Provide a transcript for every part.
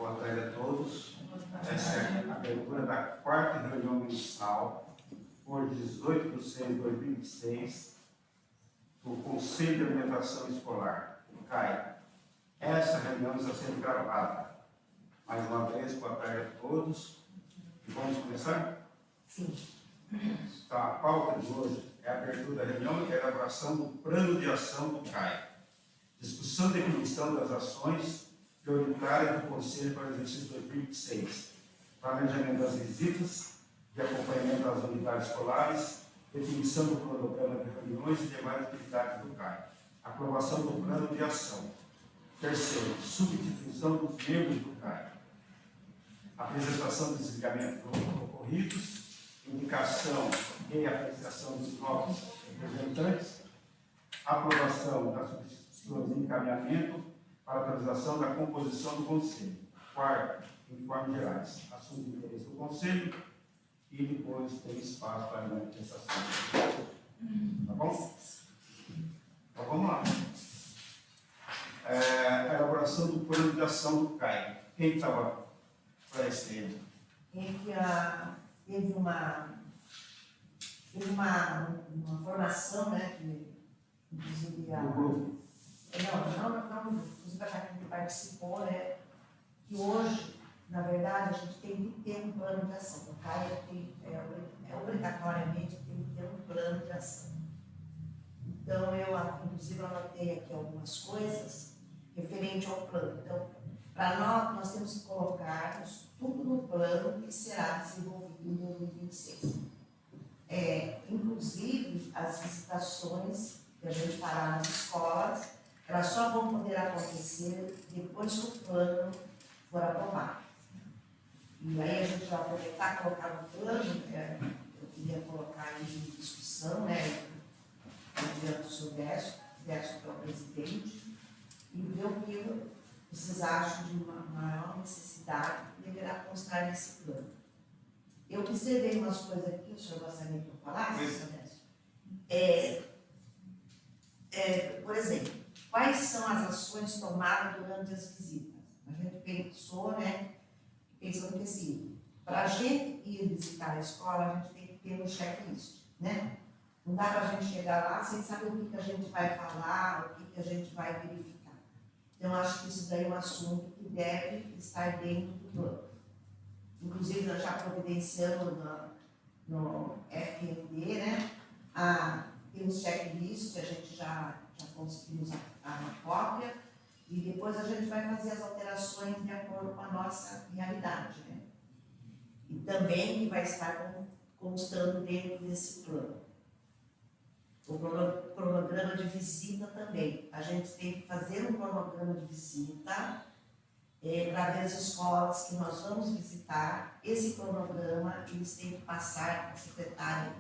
Boa tarde a todos. Essa é a abertura da quarta reunião mensal, hoje 18 de 6 de 2026, do Conselho de Alimentação Escolar, o CAI. Essa reunião está sendo gravada. Mais uma vez, boa tarde a todos. E vamos começar? Sim. Então, a pauta de hoje é a abertura da reunião e a elaboração do plano de ação do CAI. Discussão e definição das ações prioritárias do Conselho para o exercício 2026. Planejamento das visitas, de acompanhamento das unidades escolares, definição do cronograma de reuniões e demais atividades do CAI. Aprovação do plano de ação. Terceiro, substituição dos membros do CAI. Apresentação dos desligamentos ocorridos, indicação e apreciação dos novos representantes, aprovação das substituições e encaminhamento para a atualização da composição do Conselho. Quarto, informes gerais, assunto de interesse do Conselho e depois tem espaço para a manifestação. Tá bom? Então vamos lá. A elaboração do plano de ação do CAI. Quem estava para esse tema? Teve uma formação, né, que inclusive Do grupo. Não, inclusive a Jaqueline participou, né, que hoje, na verdade, a gente tem que ter um plano de ação. O CAI obrigatoriamente tem que ter um plano de ação. Então, eu, inclusive, anotei aqui algumas coisas referente ao plano. Então, para nós temos que colocar tudo no plano que será desenvolvido em 2026. Inclusive, as visitações que a gente fará nas escolas, elas só vão poder acontecer depois que o plano for aprovado. E aí a gente vai aproveitar e colocar no plano, eu queria colocar aí em discussão, né, diante do seu Décio, que é o presidente, e ver o que vocês acham de uma maior necessidade que deverá constar nesse plano. Eu observei umas coisas aqui, o senhor gostaria que eu falasse, senhor Décio? Por exemplo, quais são as ações tomadas durante as visitas? A gente pensou, né, pensando que assim, para a gente ir visitar a escola, a gente tem que ter um checklist, né? Não dá para a gente chegar lá sem saber o que a gente vai falar, o que a gente vai verificar. Então, acho que isso daí é um assunto que deve estar dentro do plano. Inclusive, nós já providenciamos no FND, né? Temos checklist, a gente já conseguimos a cópia, e depois a gente vai fazer as alterações de acordo com a nossa realidade, né? E também que vai estar constando dentro desse plano. O cronograma de visita também. A gente tem que fazer um cronograma de visita para ver as escolas que nós vamos visitar. Esse cronograma eles têm que passar para a secretária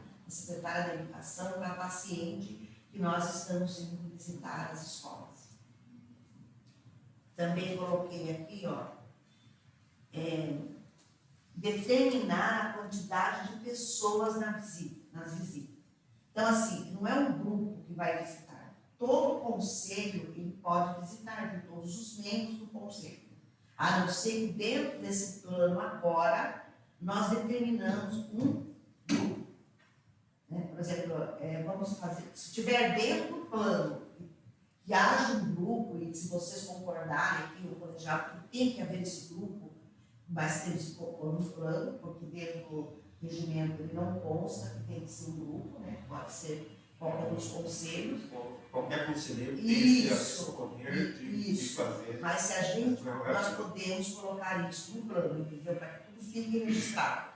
da Educação, para a paciente que nós estamos indo visitar as escolas. Também coloquei aqui, determinar a quantidade de pessoas nas visitas. Então, assim, não é um grupo que vai visitar. Todo o conselho ele pode visitar, de todos os membros do conselho. A não ser que dentro desse plano agora, nós determinamos um grupo. Né? Por exemplo, vamos fazer, se tiver dentro do plano, que haja um grupo, e se vocês concordarem aqui, o colegiado, que tem que haver esse grupo, mas tem que se pôr no plano, porque dentro do regimento ele não consta que tem que ser um grupo, né? Pode ser qualquer dos conselhos. Qualquer conselheiro tem o poder de fazer. Mas se nós podemos colocar isso no plano, entendeu? Para que tudo fique registrado.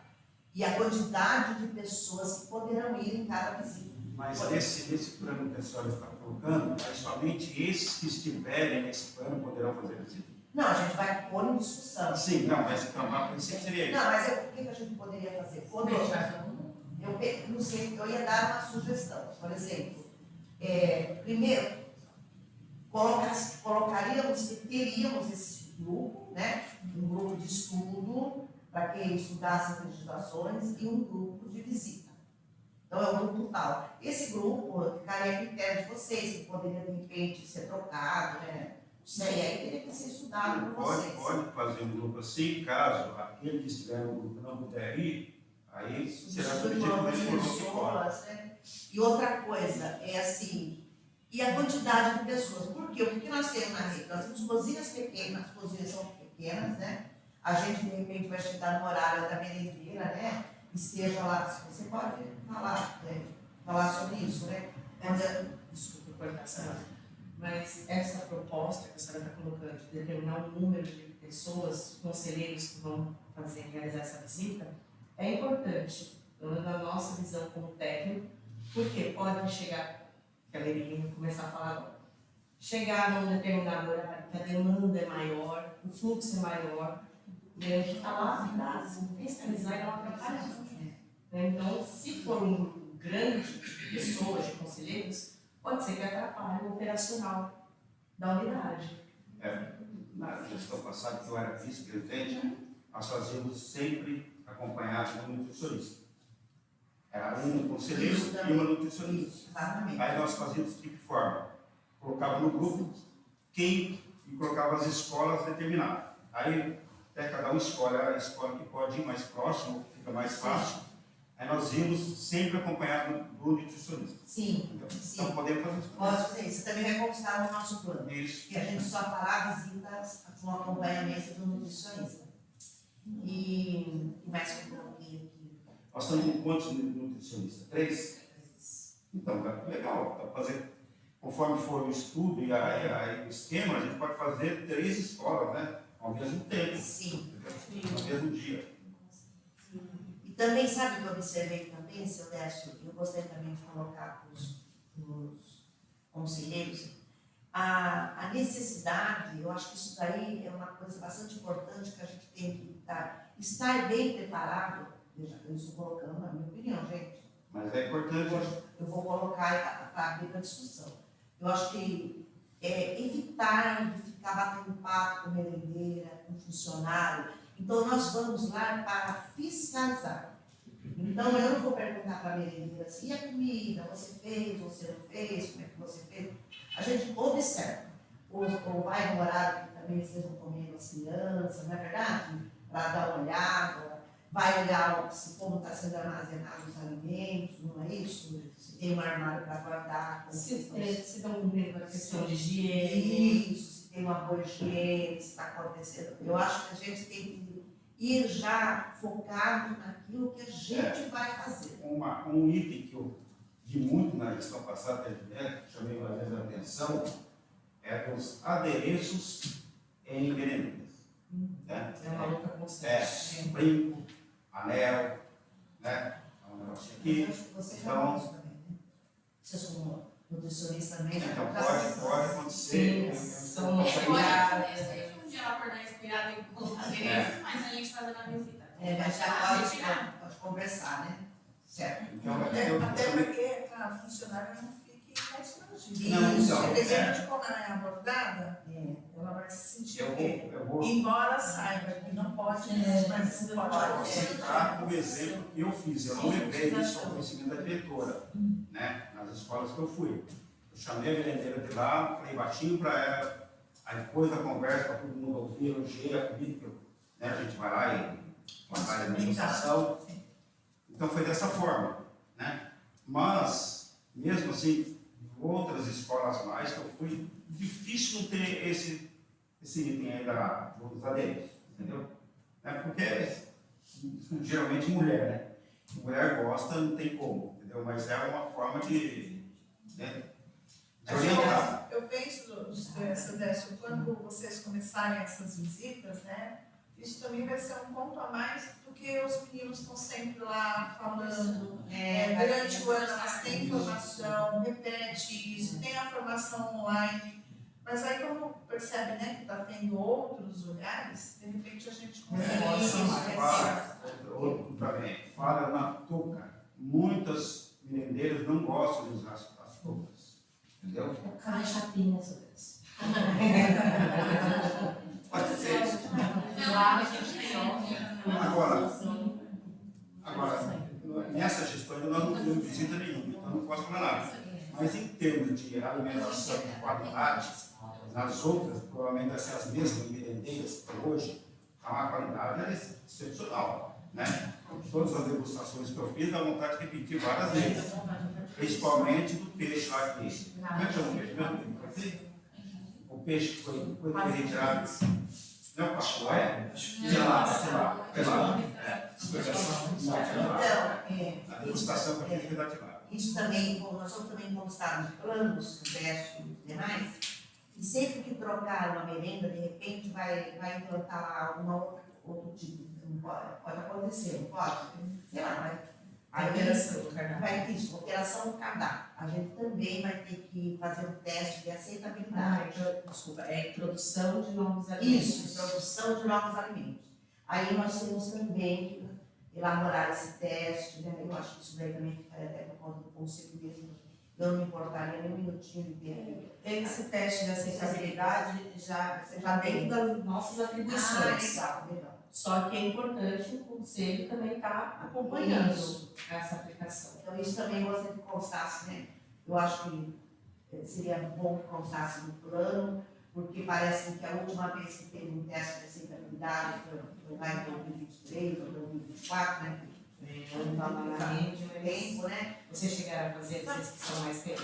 E a quantidade de pessoas que poderão ir em cada visita. Mas nesse plano que a senhora está colocando, somente esses que estiverem nesse plano poderão fazer visita? Não, a gente vai pôr em discussão. Sim, não, mas então, a princípio seria isso. Não, mas o que a gente poderia fazer? Eu não sei, eu ia dar uma sugestão. Por exemplo, primeiro, teríamos esse grupo, né? Um grupo de estudo para quem estudasse as legislações e um grupo de visita. Então, é um grupo tal. Esse grupo ficaria a critério de vocês, que poderia, de repente, ser trocado, né? sei, aí teria que ser estudado por vocês. Pode fazer um grupo assim, caso aquele que estiver no grupo não puder ir, aí será substituído por outro que pode. Né? E outra coisa, é assim, e a quantidade de pessoas. Por quê? Porque nós temos na rede, nós temos cozinhas pequenas, as cozinhas são pequenas, né? A gente, de repente, vai chegar no horário da merendeira, né? Esteja lá, você pode falar sobre isso, né? Desculpa cortar, senhora. Mas essa proposta que a senhora está colocando de determinar o número de pessoas, conselheiros que vão realizar essa visita, é importante, na nossa visão como técnico, porque pode chegar, que a Leirinha começar a falar agora, chegar num determinado horário que a demanda é maior, o fluxo é maior, e a gente está lá para fiscalizar e não atrapalhar. Então, se for um grande de pessoas, de conselheiros, pode ser que atrapalhe o operacional da unidade. Na gestão passada, que eu era vice-presidente, nós fazíamos sempre acompanhado de um nutricionista. Era um conselheiro e uma nutricionista. Exatamente. Aí nós fazíamos de que forma? Colocava no grupo quem e colocava as escolas determinadas. Aí até cada um escolhe a escola que pode ir mais próximo, fica mais fácil. Aí nós íamos sempre acompanhado do nutricionista. Sim, Então sim. podemos fazer isso. Pode fazer isso. Você também vai constar no nosso plano. Isso. Que a gente só fará visitas com acompanhamento do nutricionista. E mais que eu coloquei aqui. Nós estamos com quantos nutricionistas? 3? Então, legal. Dá para fazer, conforme for o estudo e o esquema, a gente pode fazer 3 escolas, né? Ao mesmo tempo. Sim. No mesmo dia. E também, sabe o que eu observei também, seu Décio? Eu gostaria também de colocar para os conselheiros a necessidade, eu acho que isso daí é uma coisa bastante importante que a gente tem que estar bem preparado. Veja, eu estou colocando na minha opinião, gente. Mas é importante. Eu vou colocar para abrir para discussão. Eu acho que evitar de ficar batendo papo com merendeira, com funcionário. Então, nós vamos lá para fiscalizar. Então, eu não vou perguntar para a merendeira assim, e a comida, você fez, você não fez, como é que você fez? A gente observa. Ou vai no horário que também estejam comendo as crianças, não é verdade? Para dar uma olhada, vai olhar se como está sendo armazenado os alimentos, não é isso? Se tem um armário para guardar. Se estão cumprindo a questão de higiene. Isso, se tem uma boa higiene, se está acontecendo. Eu acho que a gente tem que ir já focado naquilo que a gente vai fazer. Um item que eu vi muito na gestão passada, chamei às vezes a atenção, é os adereços em merendeiras. Né? É uma luta constante. Brinco, anel, né? Um negócio aqui. Você Então, isso também, né? Vocês como nutricionista também. Então pode acontecer. São Pode acontecer um dia ela acordar inspirada em colocar adereço, mas a gente fazendo a visita. Mas já pode conversar, né? Certo. Então, Até porque a funcionária não fique constrangida. Não, então, Dependendo de como ela é abordada, ela vai se sentir eu vou embora saiba que não pode, mas não pode. citar como exemplo que eu fiz. Eu não levei isso ao conhecimento da diretora, né? Nas escolas que eu fui. Eu chamei a merendeira de lá, falei baixinho para ela, aí depois da conversa, para todo mundo ouvir, elogiei a comida, né? A gente vai lá e faz a negociação. Então foi dessa forma, né? Mas, mesmo assim, outras escolas mais que eu fui, difícil não ter esse item aí dos adereços, entendeu? Porque geralmente mulher, né? Mulher gosta, não tem como, entendeu? Mas é uma forma de orientar. Eu penso, seu Décio, quando vocês começarem essas visitas, né? Isso também vai ser um ponto a mais, porque os meninos estão sempre lá falando. Durante o ano elas têm formação, repete isso, tem a formação online. Mas aí quando percebe, né, que está tendo outros olhares, de repente a gente consegue. Outro também, fala na touca. Muitas merendeiras não gostam de usar as toucas, entendeu? Cara chapinha, seu Deus. Pode ser isso. Não, gente tem Agora, nessa gestão nós não temos visita nenhuma, então não posso falar nada. Mas em termos de alimentação de qualidade, nas outras, provavelmente vai ser as mesmas merendeiras que hoje, a qualidade é excepcional, né? Todas as degustações que eu fiz, dá vontade de repetir várias vezes, principalmente do peixe lá que como é que chama o peixe mesmo? O peixe que foi retirado, não é o pachué? Sei lá. Então, A degustação que eu fiz foi da tilápia. isso também, nós vamos também constar nos planos, no teste e os demais, e sempre que trocar uma merenda, de repente vai implantar lá alguma outro tipo. Não pode acontecer, não pode? Sei lá, A operação do cardápio. vai ter isso, operação do cardápio. A gente também vai ter que fazer um teste de aceitabilidade. Desculpa, é introdução de novos alimentos. Isso, produção de novos alimentos. Aí nós temos também que elaborar esse teste, né? Eu acho que isso daí também ficaria até por conta do conselho mesmo. Eu não me importaria nem um minutinho de tempo. Esse teste de aceitabilidade já dentro das nossas atribuições. Legal. Só que é importante o conselho também estar acompanhando essa aplicação. Então isso também eu gostaria que constasse, né? Eu acho que seria bom que constasse no plano, porque parece que a última vez que teve um teste de aceitabilidade foi lá em 2023 ou 2024, né? Não está lá tempo, né? Vocês chegaram a fazer, vocês que são mais tempo?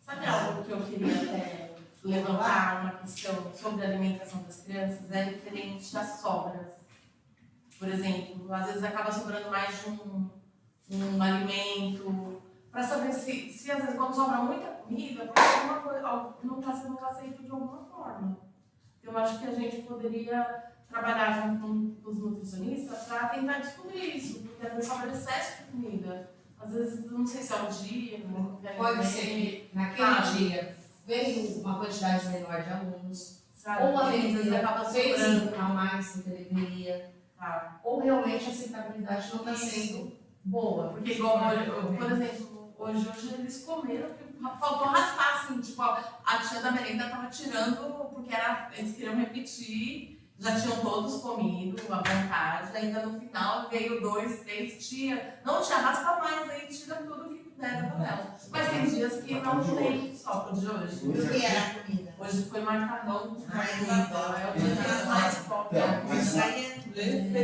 Sabe algo que eu queria até levantar, uma questão sobre a alimentação das crianças, é diferente das sobras. Por exemplo, às vezes acaba sobrando mais de um alimento, para saber se às vezes quando sobra muita comida, porque alguma coisa algo não está sendo aceito de alguma forma. Então, eu acho que a gente poderia trabalhar junto com os nutricionistas para tentar descobrir isso, porque às vezes sobra excesso de comida. Às vezes, não sei se é o dia, Pode ser que naquele dia veio uma quantidade menor de alunos, sabe? ou a Às vezes merenda acaba fez sobrando. a mais do que deveria, Tá? ou realmente a aceitabilidade não está sendo boa. Porque igual, por exemplo, hoje eles comeram, porque faltou raspar, assim, tipo, a tia da merenda tava tirando, porque eles queriam repetir, já tinham todos comido à vontade, ainda no final veio 2, 3, tia, não tia, raspa mais, aí tira tudo que puder da panela. Mas tem dias que não tem só pro de hoje. O que era a comida? Hoje foi macarrão de Ai, carne, é o dia que eles mais comem. Isso aí é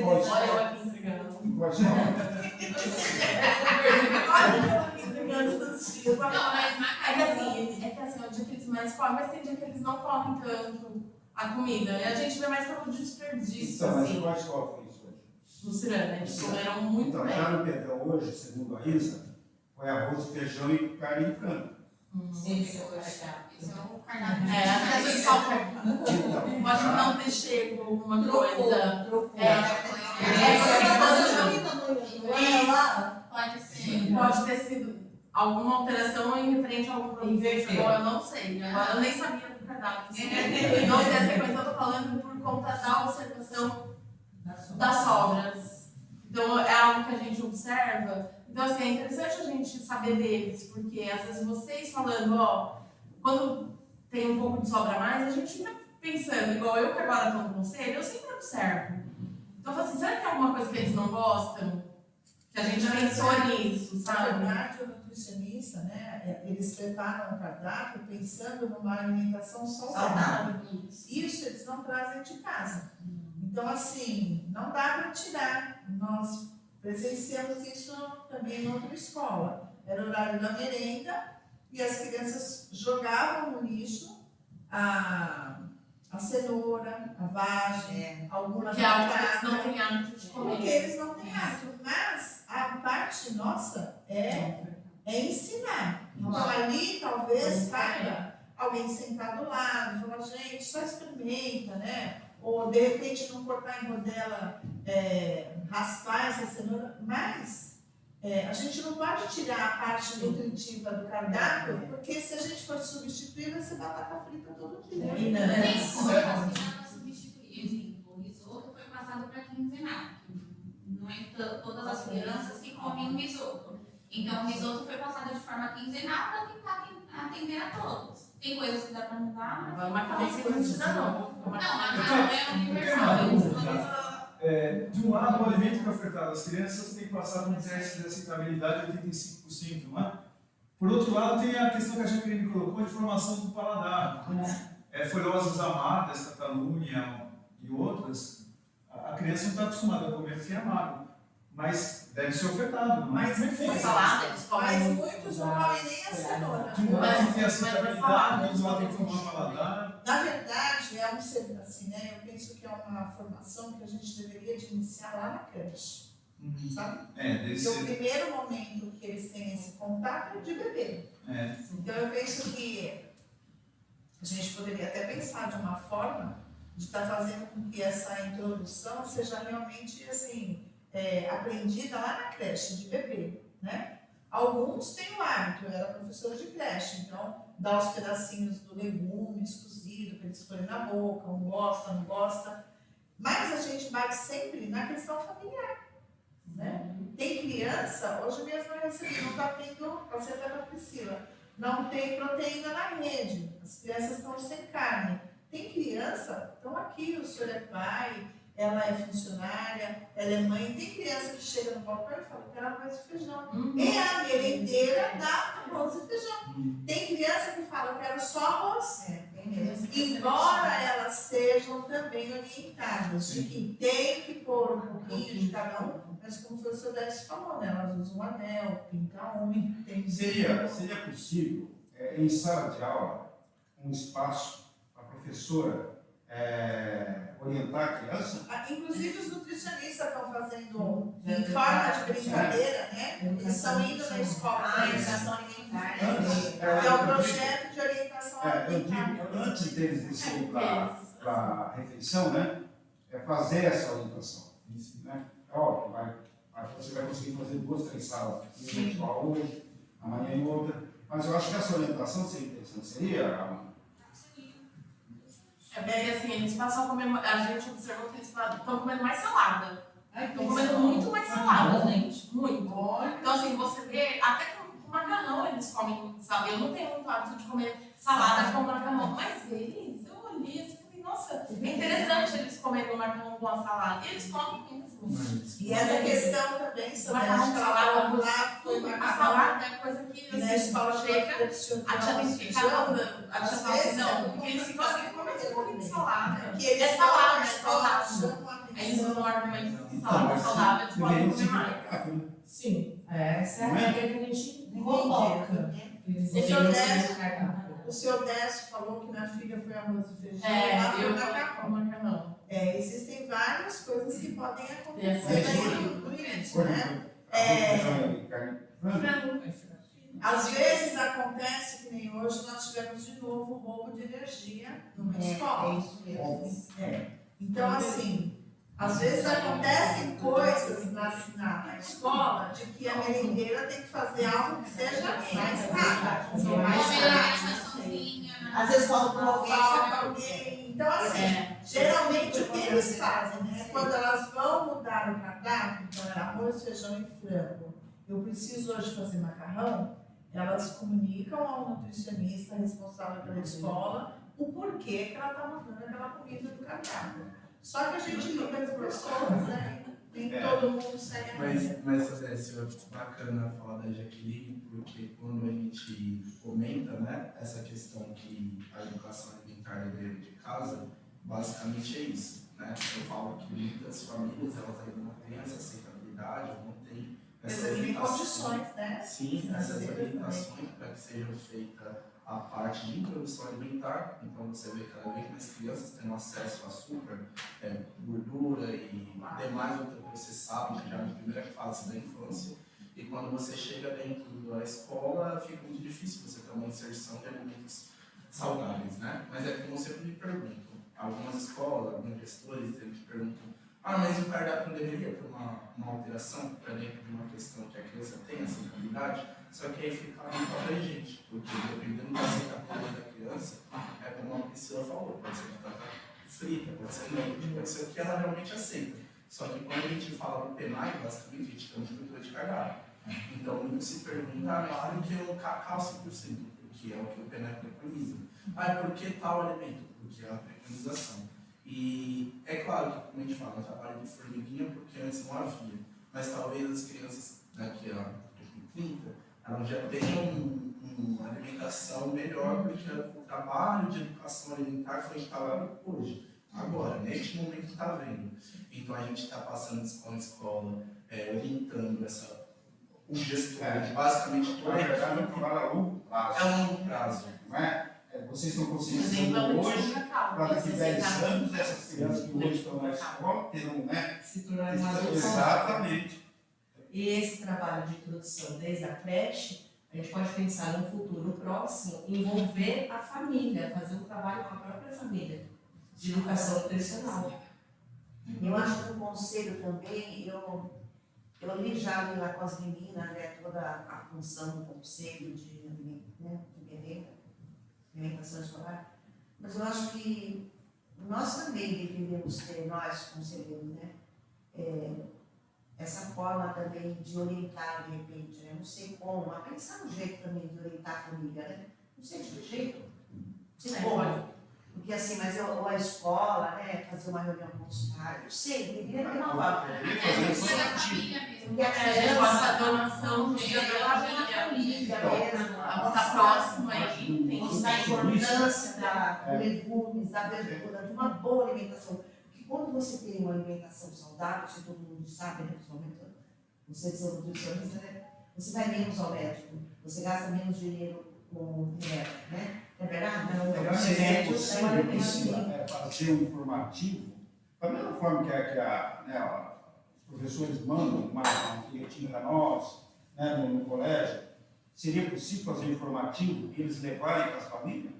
Olha eu aqui entregando. Pode falar. Olha eu aqui entregando dos dias. Não, mas É que assim, é o dia que eles mais comem, mas tem dia que eles não comem tanto a comida. E a gente vê mais como desperdício, Então, mas assim, qual escola foi isso hoje? no Cirana. Eles comeram muito Então, bem. já no Pedrão hoje, segundo a Isa, foi arroz, feijão e carne de frango. Esse é o esse é o cardápio. É, às vezes falta. Então, Pode não ter chego alguma coisa. Trocou. Pode ser. Pode ter sido alguma alteração em referente a algum produto. Inverteu. Agora eu não sei. Agora eu nem sabia do cardápio. Assim. Não sei a sequência, eu tô falando por conta da observação das sobras. Então é algo que a gente observa. Então assim, é interessante a gente saber deles, porque às vezes vocês falando, ó, quando tem um pouco de sobra a mais, a gente fica pensando, igual eu que agora estou no conselho, eu sempre observo. Então eu falo assim, será que tem alguma coisa que eles não gostam? Que a gente pensou nisso, Na sabe? verdade, o nutricionista, né, eles preparam o cardápio pensando numa alimentação saudável. Isso eles não trazem de casa. Então, assim, não dá para tirar. Nós presenciamos isso também em outra escola. Era o horário da merenda e as crianças jogavam no lixo a cenoura, a vagem, alguma Que é algo que eles batata. não têm hábito de Porque comer. eles não têm hábito, mas a parte nossa é ensinar. Então ali talvez caiba alguém sentar do lado, falar, gente, só experimenta, né? Ou de repente não cortar em rodela, raspar essa cenoura, mas a gente não pode tirar a parte nutritiva do cardápio, porque se a gente for substituir, vai ser batata frita todo dia. Tem coisas que dá para substituir. Exemplo, o risoto foi passado para quinzenal. Não é todas as crianças que comem o risoto. Então, o risoto foi passado de forma quinzenal para tentar atender a todos. Tem coisas que dá para mudar, mas... Agora o macarrão você não tira, não. Não, macarrão é universal. De um lado, o alimento que é ofertado às crianças tem que passar por um teste de aceitabilidade de 85%, não é? Por outro lado, tem a questão que a Jaqueline colocou de formação do paladar. Então, folhosas amadas, Catalunha e outras, a criança não está acostumada a comer porque é amargo, mas deve ser ofertado. Mas salada, eles comem Mas muito. muitos não comem nem a cenoura. Não Mas- tem mas aceitabilidade, eles lá tem que formar paladar. Na verdade, é um ser assim, né? Eu penso que é uma formação que a gente deveria de iniciar lá na creche, sabe? Deve Porque o ser. primeiro momento que eles têm esse contato é de bebê. É. Então eu penso que a gente poderia até pensar de uma forma de estar fazendo com que essa introdução seja realmente assim, aprendida lá na creche de bebê, né? Alguns têm o hábito, eu era professora de creche, então dá os pedacinhos do legumes cozido para eles escolherem na boca, um gosta, não gosta. Mas a gente bate sempre na questão familiar, né? Tem criança, hoje mesmo eu recebi, não está tendo, passei até para a Priscila, não tem proteína na rede, as crianças estão sem carne. Tem criança, estão aqui, o senhor é pai, ela é funcionária, ela é mãe. Tem criança que chega no balcão e fala, quero arroz e feijão. E a merendeira dá arroz e feijão. Tem criança que fala, quero só arroz. Embora elas sejam também orientadas de que tem que pôr um pouquinho de cada um, mas como foi o seu Décio falou, né? Elas usam um anel, pinta a unha, tem Seria possível, em sala de aula, um espaço para a professora orientar a criança? Inclusive os nutricionistas estão fazendo em forma de brincadeira, né? Eles estão indo na escola para orientação alimentar, que é o projeto de orientação Eu alimentar. digo, antes deles descerem para a refeição, né? Fazer essa orientação. Né? É óbvio, você vai conseguir fazer 2, 3 salas, uma escola hoje, amanhã em outra, mas eu acho que essa orientação seria interessante, seria É porque assim, eles passam a comer, a gente observou que eles estão comendo mais salada. Estão comendo muito mais salada, gente. Muito. Então assim, você vê, até com macarrão eles comem, sabe? Eu não tenho muito hábito de comer salada com macarrão, mas eles, eu olhei assim, falei, nossa, é interessante eles comerem o macarrão com a salada. E eles comem mesmo. E essa questão também, sobre Macarrão com salada, lá, foi a macarrão. salada é coisa que E na assim, escola chega, a tia tem que ficar feijão, mandando, a tia às fala assim, vezes, não, porque eles ficam assim, comem um pouquinho de salada. que eles É salada, é falam, saudável. chamam a Aí eles atenção. usam o argumento de salada saudável, eles podem comer mais. Sim, essa é a Não é? regra que a gente coloca. Eles O senhor deveriam Décio- ser cardápio. O seu Décio falou que na filha foi arroz e feijão, lá É, foi eu macarrão. como macarrão. Existem várias coisas que podem acontecer Essa aí no início, né? Frango. Às vezes acontece que nem hoje nós tivemos de novo roubo de energia numa escola. isso mesmo. Então, assim, às vezes acontecem coisas na escola de que a merendeira tem que fazer algo que seja mais rápido. Sim, mais Comer uma rápido. raçãozinha. Às vezes falta um pouquinho. Falta alguém. Então, assim, É, geralmente o que eles fazem, né? Quando elas vão mudar o cardápio, então era arroz, feijão e frango, eu preciso hoje fazer macarrão, elas comunicam ao nutricionista responsável pela escola o porquê que ela está mudando aquela comida do cardápio. Só que a gente lida com pessoas, né? Nem todo mundo segue a regra. Mas Décio, é bacana falar da Jaqueline, porque quando a gente comenta, né, essa questão que a educação alimentar é dever de casa, basicamente é isso, né? Eu falo que muitas famílias, elas ainda não têm essa aceitabilidade, não têm essa Eles têm orientação. condições, né? Sim, essas Financeira orientações para que sejam feitas a parte de introdução alimentar. Então você vê cada vez mais crianças tendo acesso a açúcar, gordura e demais ultraprocessados já na primeira fase da infância. E quando você chega dentro da escola, fica muito difícil você ter uma inserção de alimentos saudáveis, né? Mas é como eu sempre me pergunto, algumas escolas, alguns gestores, eles perguntam, mas o cardápio não deveria ter uma alteração para dentro de uma questão que a criança tem aceitabilidade? Só que aí fica muito abrangente, porque dependendo da aceitabilidade da criança, é como a Priscila falou, pode ser batata frita, pode ser leite, pode ser o que ela realmente aceita. Só que quando a gente fala do PENAI, basicamente a gente tem uma estrutura de cardápio. Então muito se pergunta, claro que eu cacau 100%, porque é o que o PENAI preconiza. Por que tal alimento? Porque é a preconização. E é claro que, como a gente fala, é um trabalho de formiguinha, porque antes não havia. Mas talvez as crianças daqui a 2030, elas já tenham um uma alimentação melhor, porque o trabalho de educação alimentar foi instalado hoje, agora, neste momento que está vendo. Então a gente está passando de escola em escola, orientando o gestor, que basicamente Na verdade, é um trabalho a longo prazo. é um longo prazo. Não é? Vocês estão Por conscientes exemplo, a hoje, política calma. para daqui a 10 anos, essas crianças que hoje estão na escola terão, né? Se tornar mais automático. Exatamente. E esse trabalho de introdução desde a creche, a gente pode pensar no futuro próximo, envolver a família, fazer um trabalho com a própria família, de educação nutricional. Eu acho que no conselho também, eu li já ali lá com as meninas, né, toda a função do conselho de alimentação escolar, mas eu acho que nós também deveríamos ter, nós conselheiros, né, essa forma também de orientar de repente, né, não sei como, mas pensar no jeito também de orientar a família, né, não sei de que jeito, não sei como. Porque assim, mas ou a escola, né, fazer uma reunião com os pais, não sei, deveria ter uma forma. Foi da família mesmo. Porque a A gente criança, pode fazer uma ação no dia eu da acho que na família. família mesmo, Tá próximo aí, tem mostrar a importância dos legumes, da verdura, de uma boa alimentação. Porque quando você tem uma alimentação saudável, isso todo mundo sabe, né, principalmente você que é nutricionista, né, você vai menos ao médico, você gasta menos dinheiro com remédio, né? É verdade? Agora, seria possível fazer um informativo, da mesma forma os professores mandam uma folhetinha para nós, né, no colégio, seria possível fazer um informativo e eles levarem para as famílias?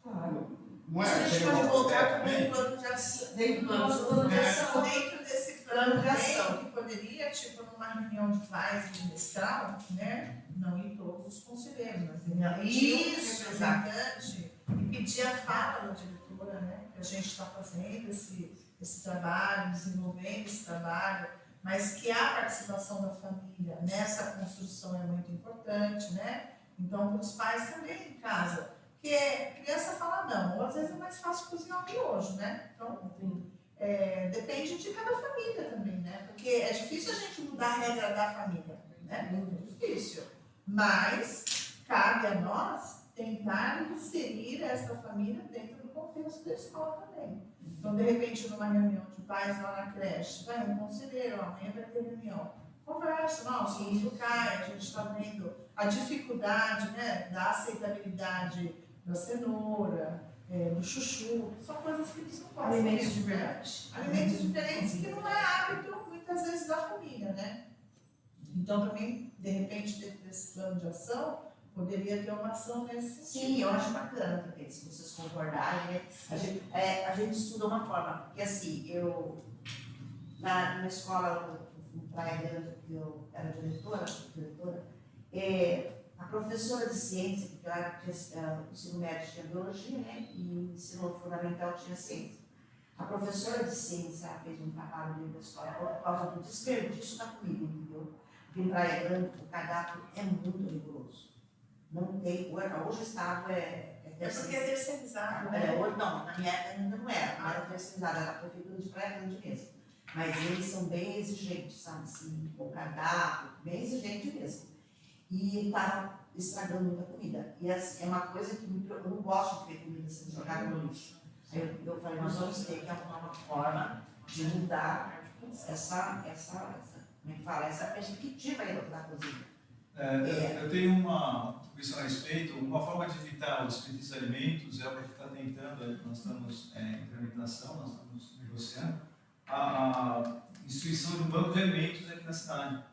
Claro. Não A é? gente Seria pode uma colocar ideia também também? um plano de ação. Dentro do plano Plano de ação. Dentro desse plano de ação, ação. que poderia, tipo, numa reunião de pais bimestral, né? Não ir todos os conselheiros, mas Isso, representante e pedir a fala da diretora, né? Que a gente está fazendo esse trabalho, desenvolvendo esse trabalho, mas que a participação da família nessa construção é muito importante, né? Então, para os pais também em casa. Porque criança fala não, ou às vezes é mais fácil cozinhar um miojo, né? Então, depende de cada família também, né? Porque é difícil a gente mudar a regra da família, né? Muito difícil. Mas cabe a nós tentar inserir essa família dentro do contexto da escola também. Então, de repente, numa reunião de pais lá na creche, vai um conselheiro, amanhã vai ter reunião. Conversa, nós somos do CAI, a gente está vendo a dificuldade, né, da aceitabilidade da cenoura, do chuchu, são coisas que eles não gostam. Alimentos de mesmo, né? verdade. Alimentos diferentes que não é hábito, muitas vezes, da família, né? Então, também, de repente, dentro desse plano de ação, poderia ter uma ação nesse sentido. Sim, eu acho bacana também, se vocês concordarem, né? A gente estuda uma forma, porque assim, eu, na escola, em Praia Grande, que eu era diretora, a professora de ciência, porque o ensino médio tinha biologia, né? E o ensino fundamental tinha ciência. A professora de ciência fez um trabalho dentro da escola por causa do desperdício da comida, entendeu? Porque em Praia Grande o cardápio é muito rigoroso. Não tem, hoje o Estado É porque é terceirizado, né? hoje não, na minha época ainda não era terceirizado, era a prefeitura de Praia Grande mesmo. Mas eles são bem exigentes, sabe, assim, com o cardápio, bem exigente mesmo. E estava estragando muita comida. E assim, é uma coisa que eu não gosto de ver comida sendo jogada no lixo. Aí eu falei, nós vamos ter que arrumar uma forma de mudar essa como é que fala, essa perspectiva aí da cozinha. Eu tenho uma questão a respeito, uma forma de evitar o desperdício de alimentos é o que a gente está tentando, nós estamos em tramitação, nós estamos negociando, a instituição de um banco de alimentos aqui na cidade.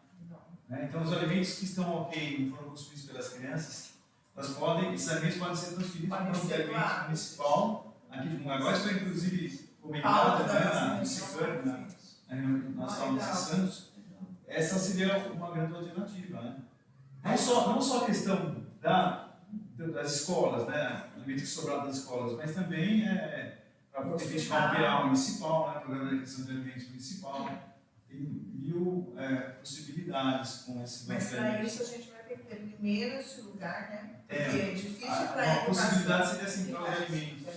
Então, os alimentos que estão ok, não foram consumidos pelas crianças, esses alimentos podem ser transferidos para o banco de alimentos municipal, aqui de Mongaguá. Isso foi inclusive comentado no CIFAM, nós estávamos em Santos. Essa seria uma grande alternativa, né? Não só a questão das escolas, né? Alimentos que sobraram das escolas, mas também para efetivar o PA municipal, né? Programa de aquisição de alimentos municipal. Tem mil possibilidades com esse banco Mas de para alimentos. isso a gente vai ter que ter primeiro esse lugar, né? Porque é difícil para Uma possibilidade seria a central de alimentos.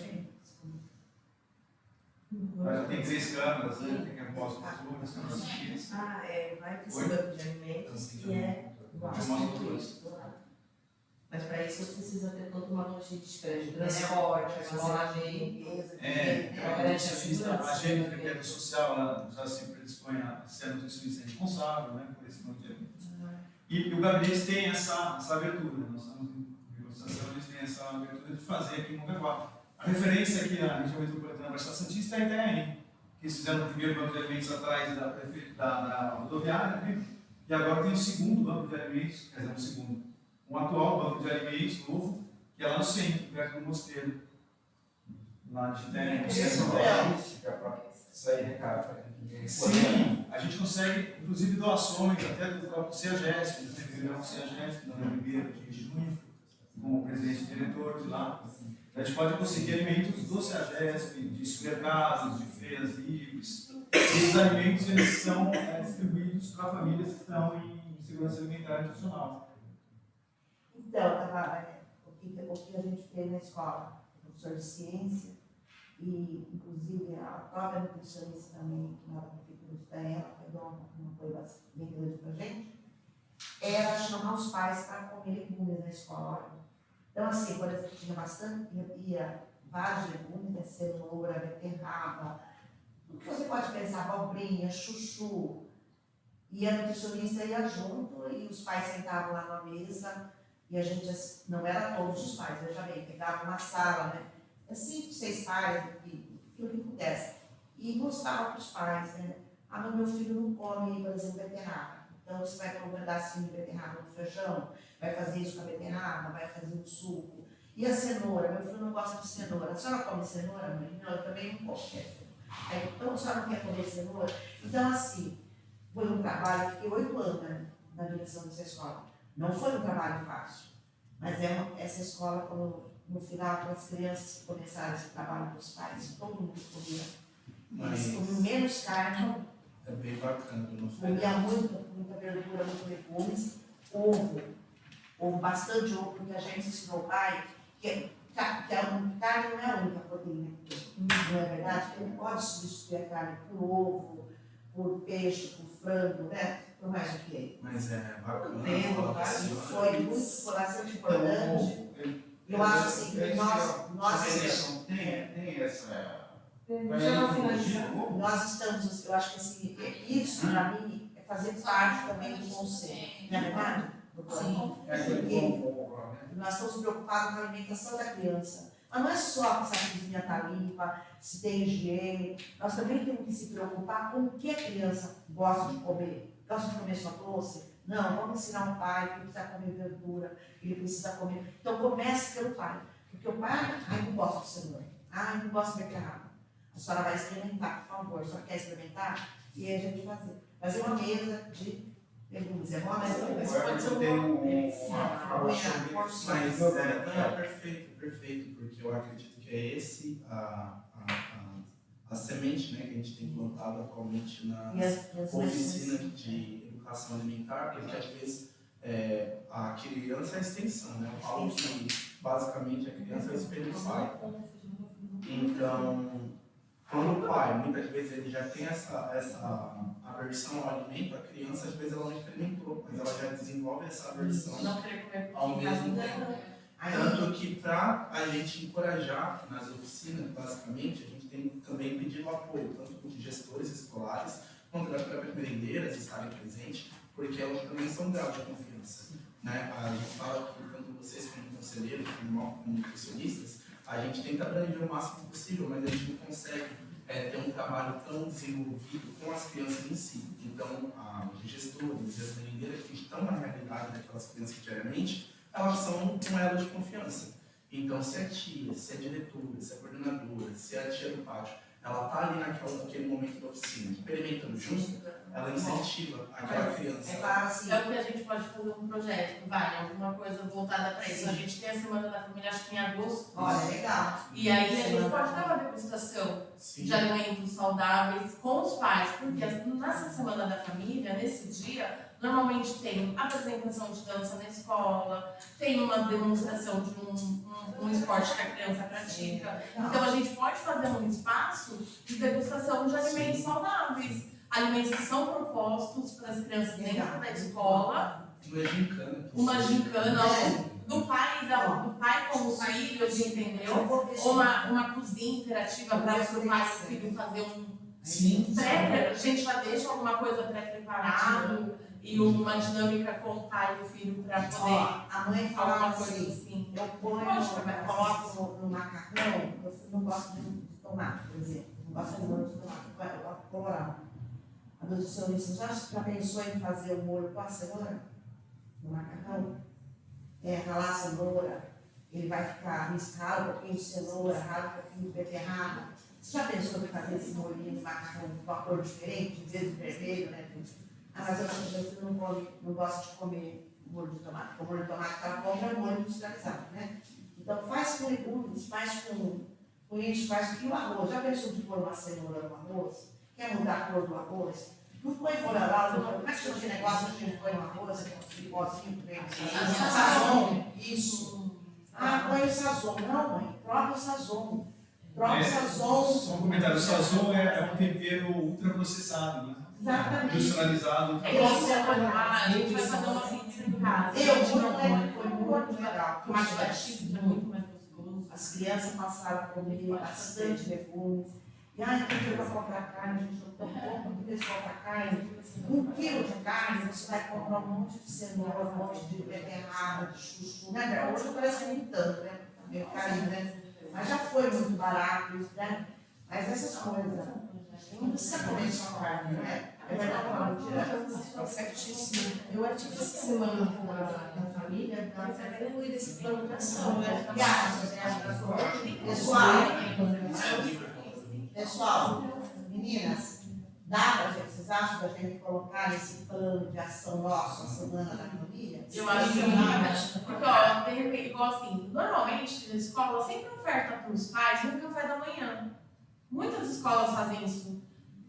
Tem 3 câmaras, né? Tem que arrumar os controles, Vai para esse banco de alimentos que é distribuído. Mas para isso precisa ter toda uma logística de transporte, armazenamento, A Jennifer, que é do social, ela já se predispõe a ser nutricionista responsável, né, por esse monte de alimentos. E o gabinete tem essa abertura, nós estamos em negociação, eles têm essa abertura de fazer aqui em Mongaguá. A referência aqui na região metropolitana da Baixada Santista é a Itanhaém, que eles fizeram o primeiro banco de alimentos atrás da rodoviária, né? E agora tem o segundo banco de alimentos, quer dizer, um atual banco de alimentos novo, que é lá no centro, perto do Mosteiro, lá de Itanhaém. Sair recado para quem Sim, a gente consegue, inclusive, doações até do próprio CEAGESP, a gente tem reunião com o CEAGESP, na Ribeira de junho, como presidente e diretor de lá. A gente pode conseguir alimentos do CEAGESP, de supermercados, de feiras livres. E esses alimentos eles são distribuídos para famílias que estão em segurança alimentar e nutricional. Então, o que a gente fez na escola, o professor de ciência, e inclusive a própria nutricionista também, que na prefeitura de Itaém, foi dona, uma coisa bem grande para a gente, era chamar os pais para comer legumes na escola. Então, assim, por exemplo, tinha bastante, ia vários legumes, cenoura, beterraba, o que você pode pensar, abobrinha, chuchu, e a nutricionista ia junto e os pais sentavam lá na mesa e a gente, não era todos os pais, veja bem, pegava uma sala, né? 5, 6 pais, aquilo que pudesse. E mostrava para os pais, né? Ah, mas meu filho não come, por exemplo, beterraba. Então você vai pôr um pedacinho de beterraba no feijão, vai fazer isso com a beterraba, vai fazer um suco. E a cenoura? Meu filho não gosta de cenoura. A senhora come cenoura, mãe? Não, eu também não como. Aí, então a senhora não quer comer cenoura? Então, assim, foi um trabalho, fiquei 8 anos, né, na direção dessa escola. Não foi um trabalho fácil, mas essa escola, quando no final, quando as crianças começaram esse trabalho com os pais, todo mundo comia. Eles comiam menos carne. É bem bacana. Comia muita verdura, muito legumes, ovo, bastante ovo, porque a gente ensinou o pai que a carne não é a única proteína que tem. Não é verdade? Que ele pode substituir a carne por ovo, por peixe, por frango, né? Por mais o que. Mas é bacana. Foi bastante importante. Eu acho assim que nós tem essa. Nós estamos, eu acho que assim, isso para mim é fazer parte também do conselho, não é verdade? Sim. Porque nós estamos preocupados com a alimentação da criança. Mas não é só se a cozinha está limpa, se tem higiene. Nós também temos que se preocupar com o que a criança gosta de comer. Gosta de comer só doce? Não, vamos ensinar o pai que ele precisa comer verdura, que ele precisa comer. Então comece pelo pai. Porque o pai, não gosta de cenoura, não gosta de beterraba. A senhora vai experimentar, por favor. A senhora quer experimentar? E aí a gente fazer uma mesa de legumes. É bom, mas pode ser perfeito, porque eu acredito que é esse a semente, né, que a gente tem plantado atualmente na oficina de educação alimentar, porque às vezes a criança é a extensão, né? Eu falo que basicamente a criança é o espelho do pai. Então, quando o pai, muitas vezes, ele já tem essa aversão ao alimento, a criança, às vezes, ela não experimentou, mas ela já desenvolve essa aversão ao mesmo tempo. Tanto que, para a gente encorajar nas oficinas, basicamente, a gente tem também pedido apoio, tanto de gestores escolares, quanto das próprias merendeiras estarem presentes, porque elas também são grau de confiança. Né? A gente fala que, tanto vocês como conselheiros, como nutricionistas, a gente tenta abranger o máximo possível, mas a gente não consegue ter um trabalho tão desenvolvido com as crianças em si. Então, os gestores e as merendeiras que estão na realidade daquelas crianças diariamente, elas são um elo de confiança. Então, se a tia, se a diretora, se a coordenadora, se a tia do pátio, ela está ali naquele momento da oficina, experimentando junto, ela incentiva aquela criança. É o que a gente pode fazer um projeto, alguma coisa voltada para isso. A gente tem a Semana da Família, acho que em agosto. Olha, legal. E aí a gente pode ter uma degustação de alimentos saudáveis com os pais, porque nessa Semana da Família, nesse dia, normalmente tem apresentação de dança na escola, tem uma demonstração de um esporte que a criança pratica. Então a gente pode fazer um espaço de degustação de alimentos saudáveis. Alimentos que são propostos para as crianças dentro da escola. Uma gincana. Uma gincana, do pai com os filhos, entendeu? Ou uma cozinha interativa para o pai e o filho fazer um pré, a gente já deixa alguma coisa pré-preparado e uma dinâmica com o pai e o filho para poder A mãe alguma fala coisa assim, assim. eu coloco no macarrão, eu não gosto de tomate, por exemplo, não gosto de molho de tomate, eu coloco colorado. A nutricionista já pensou em fazer o molho com a cenoura no macarrão? Ralar a cenoura, ele vai ficar rala um pouquinho de cenoura, rala um pouquinho de beterraba. Você já pensou em fazer esse molhinho de macarrão com uma cor diferente, em vez de vermelho, né? Mas eu não gosto de comer molho de tomate, porque o molho de tomate que ela compra é molho industrializado, né? Então faz com legumes, faz com isso, faz com o arroz. Já pensou de pôr uma cenoura no arroz? Quer mudar a cor do arroz? Não põe colorau, como é que chama esse negócio que a gente põe no arroz, aquele pozinho que vem? Sazon, isso. Põe o sazon. Não, mãe, troca o sazon. Troca o sazon. Só um comentário, o sazon é um tempero ultraprocessado, né? Exatamente. Industrializado. É igual você a gente vai fazer uma pizza em casa. Foi muito legal. Tomate batido é muito mais gostoso. As crianças passaram a comer bastante legumes. E aí, quando vai comprar carne, a gente não compra, porque eles compram carne. 1 quilo de carne, você vai comprar um monte de cenoura, um monte de beterraba, de chuchu, né? Hoje parece nem tanto, né? Meio carinho, né? Mas já foi muito barato isso, né? Mas essas coisas, não precisa comer só carne, né? É melhor falar mentira. Certíssimo. Eu tive essa semana com a família, eu fui desse plano de ação, né? Pessoal, meninas, vocês acham da gente colocar esse plano de ação nosso, a Semana da Família? Eu acho que porque, ó, de repente, igual assim, normalmente na escola sempre oferta para os pais um café da manhã. Muitas escolas fazem isso.